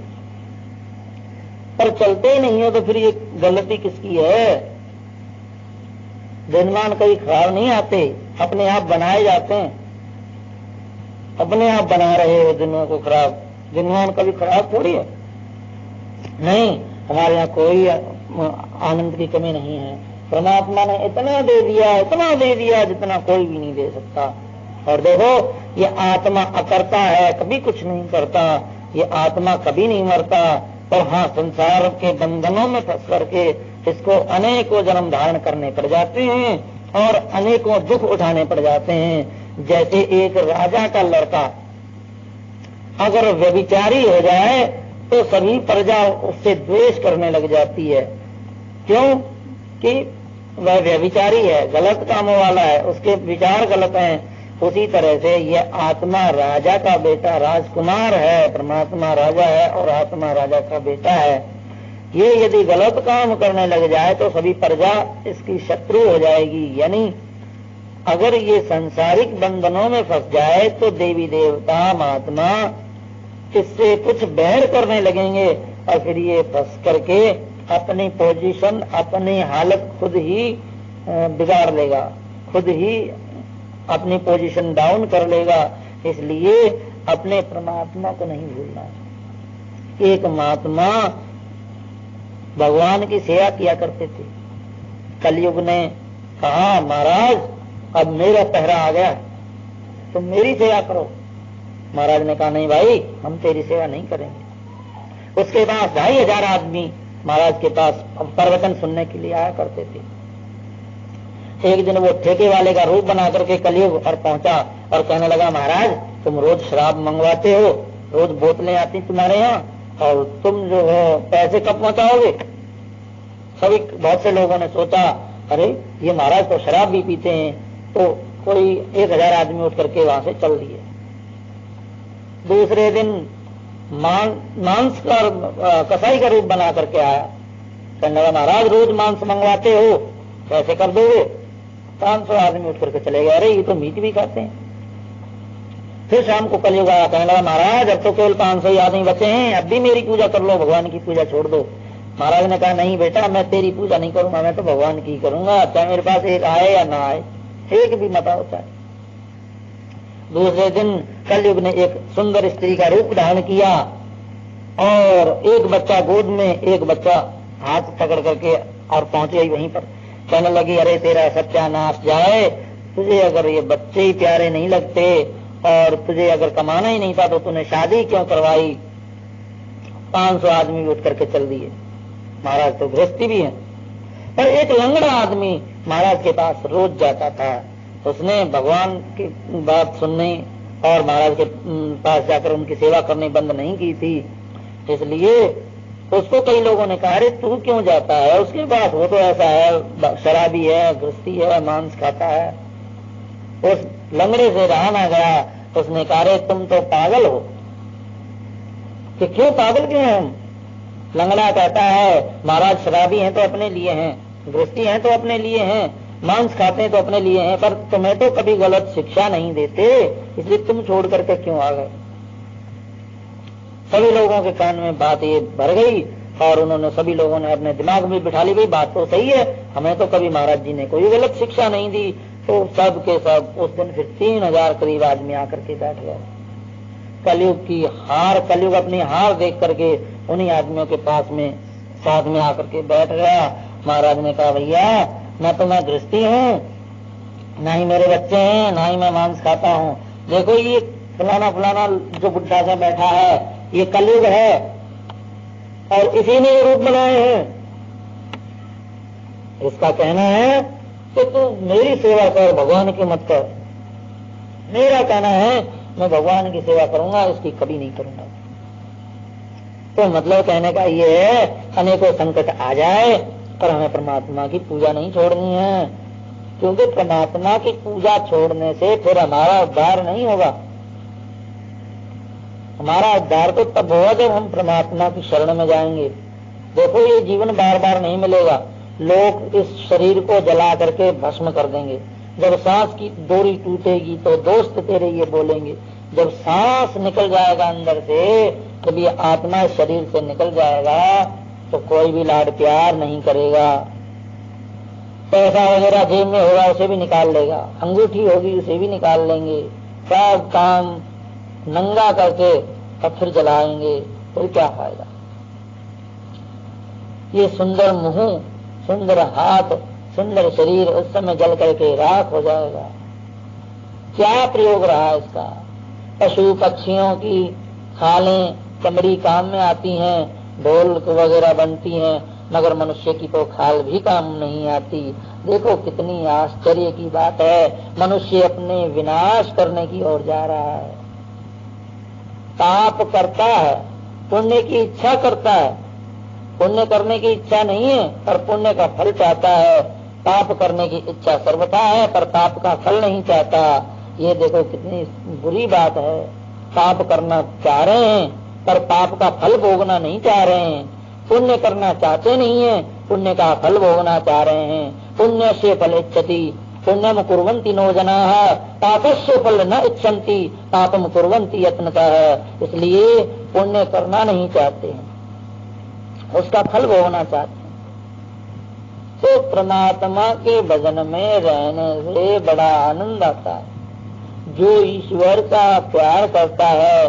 पर चलते ही नहीं हो तो फिर ये गलती किसकी है। दिनमान कभी खराब नहीं आते, अपने आप बनाए जाते हैं। अपने आप बना रहे हो दिनों को खराब। दिनमान कभी खराब थोड़ी है। नहीं, हमारे यहाँ कोई आनंद की कमी नहीं है। परमात्मा ने इतना दे दिया जितना कोई भी नहीं दे सकता। और देखो ये आत्मा अकर्ता है, कभी कुछ नहीं करता। ये आत्मा कभी नहीं मरता। और हाँ, संसार के बंधनों में फंस करके इसको अनेकों जन्म धारण करने पड़ जाते हैं और अनेकों दुख उठाने पड़ जाते हैं। जैसे एक राजा का लड़का अगर व्यभिचारी हो जाए तो सभी प्रजा उससे द्वेष करने लग जाती है। क्यों? कि वह व्यभिचारी है, गलत कामों वाला है, उसके विचार गलत हैं। उसी तरह से यह आत्मा राजा का बेटा राजकुमार है, परमात्मा राजा है और आत्मा राजा का बेटा है। ये यदि गलत काम करने लग जाए तो सभी प्रजा इसकी शत्रु हो जाएगी। यानी अगर ये सांसारिक बंधनों में फंस जाए तो देवी देवता महात्मा इससे कुछ बैर करने लगेंगे और फिर ये फंस करके अपनी पोजीशन, अपनी हालत खुद ही बिगाड़ लेगा, खुद ही अपनी पोजीशन डाउन कर लेगा। इसलिए अपने परमात्मा को नहीं भूलना। एक महात्मा भगवान की सेवा किया करते थे। कलयुग ने कहा, महाराज अब मेरा पहरा आ गया, तुम मेरी सेवा करो। महाराज ने कहा नहीं भाई, हम तेरी सेवा नहीं करेंगे। उसके पास 2500 आदमी महाराज के पास प्रवचन सुनने के लिए आया करते थे। एक दिन वो ठेके वाले का रूप बना करके कलयुग पर पहुंचा और कहने लगा, महाराज तुम रोज शराब मंगवाते हो, रोज बोतलें आती तुम्हारे यहाँ, और तुम जो है पैसे कब पहुंचाओगे? सभी बहुत से लोगों ने सोचा, अरे ये महाराज तो शराब भी पीते हैं, तो कोई 1000 आदमी उठ करके वहां से चल दिए। दूसरे दिन मांस का कसाई का रूप बना करके आया, कहने लगा, महाराज रोज मांस मंगवाते हो, कैसे कर दोगे? 500 आदमी उठ करके चले गए, अरे ये तो मीट भी खाते हैं। फिर शाम को कलयुग आया, कहने लगा, महाराज अब तो केवल 500 आदमी बचे हैं, अब भी मेरी पूजा कर लो, भगवान की पूजा छोड़ दो। महाराज ने कहा, नहीं बेटा, मैं तेरी पूजा नहीं करूंगा, मैं तो भगवान की करूंगा, चाहे मेरे पास एक आए या ना आए, एक भी मत होता है। दूसरे दिन कलयुग ने एक सुंदर स्त्री का रूप धारण किया और एक बच्चा गोद में, एक बच्चा हाथ पकड़ करके और पहुंचे वहीं पर। कहने लगी, अरे तेरा सत्यानाश जाए, तुझे अगर ये बच्चे ही प्यारे नहीं लगते और तुझे अगर कमाना ही नहीं था तो तूने शादी क्यों करवाई? 500 आदमी उठ करके चल दिए। महाराज तो गृहस्थी भी है, पर एक लंगड़ा आदमी महाराज के पास रोज जाता था। उसने भगवान की बात सुनने और महाराज के पास जाकर उनकी सेवा करनी बंद नहीं की थी, इसलिए उसको कई लोगों ने कहा, अरे तू क्यों जाता है उसके पास, वो तो ऐसा है, शराबी है, गृहस्थी है, मांस खाता है। उस लंगड़े से रहा ना गया, उसने कहा, अरे तुम तो पागल हो। कि क्यों पागल क्यों हम? लंगड़ा कहता है, महाराज शराबी हैं तो अपने लिए हैं, गृहस्थी हैं तो अपने लिए हैं, मांस खाते हैं तो अपने लिए हैं, पर तुम्हें तो कभी गलत शिक्षा नहीं देते, इसलिए तुम छोड़ करके क्यों आ गए? सभी लोगों के कान में बात ये भर गई और उन्होंने सभी लोगों ने अपने दिमाग में बिठा ली, गई बात तो सही है, हमें तो कभी महाराज जी ने कोई गलत शिक्षा नहीं दी। तो सब के सब उस दिन फिर 3000 करीब आदमी आकर के बैठ गए। कलयुग की हार, कलयुग अपनी हार देख करके उन्हीं आदमियों के पास में साथ में आकर के बैठ गया। महाराज ने कहा, भैया न तो मैं गृहस्थी हूँ, ना ही मेरे बच्चे हैं, ना ही मैं मांस खाता हूँ, देखो ये फलाना फलाना जो बुढ़ा सा बैठा है ये कलयुग है और इसी ने ये रूप बनाए हैं। इसका कहना है कि तू मेरी सेवा कर, भगवान की मत कर। मेरा कहना है मैं भगवान की सेवा करूंगा, इसकी कभी नहीं करूंगा। तो मतलब कहने का ये है, अनेकों संकट आ जाए पर हमें परमात्मा की पूजा नहीं छोड़नी है, क्योंकि परमात्मा की पूजा छोड़ने से फिर हमारा उद्धार नहीं होगा। हमारा उद्धार तो तब होगा जब हम परमात्मा की शरण में जाएंगे। देखो ये जीवन बार बार नहीं मिलेगा, लोग इस शरीर को जला करके भस्म कर देंगे। जब सांस की डोरी टूटेगी तो दोस्त तेरे ये बोलेंगे, जब सांस निकल जाएगा अंदर से, जब ये आत्मा शरीर से निकल जाएगा तो कोई भी लाड प्यार नहीं करेगा। पैसा वगैरह जेब में होगा उसे भी निकाल लेगा, अंगूठी होगी उसे भी निकाल लेंगे, सब काम नंगा करके और फिर जलाएंगे, तो क्या फायदा? ये सुंदर मुंह, सुंदर हाथ, सुंदर शरीर उस समय जल करके राख हो जाएगा। क्या प्रयोग रहा इसका? पशु पक्षियों की खालें चमड़ी काम में आती हैं, ढोल वगैरह बनती हैं, मगर मनुष्य की तो खाल भी काम नहीं आती। देखो कितनी आश्चर्य की बात है, मनुष्य अपने विनाश करने की ओर जा रहा है। पाप करता है, पुण्य की इच्छा करता है, पुण्य करने की इच्छा नहीं है पर पुण्य का फल चाहता है। पाप करने की इच्छा सर्वथा है पर पाप का फल नहीं चाहता। ये देखो कितनी बुरी बात है। पाप करना चाह रहे हैं पर पाप का फल भोगना नहीं चाह रहे हैं। पुण्य करना चाहते नहीं है, पुण्य का फल भोगना चाह रहे हैं। पुण्य से फल इच्छति पुण्यम कुर्वन्ति नो जनाः, पापस्य फल न इच्छन्ति पापम कुर्वन्ति यत्नतः। इसलिए पुण्य करना नहीं चाहते हैं, उसका फल भोगना चाहते हैं। तो परमात्मा के भजन में रहने से बड़ा आनंद आता है। जो ईश्वर का प्यार करता है,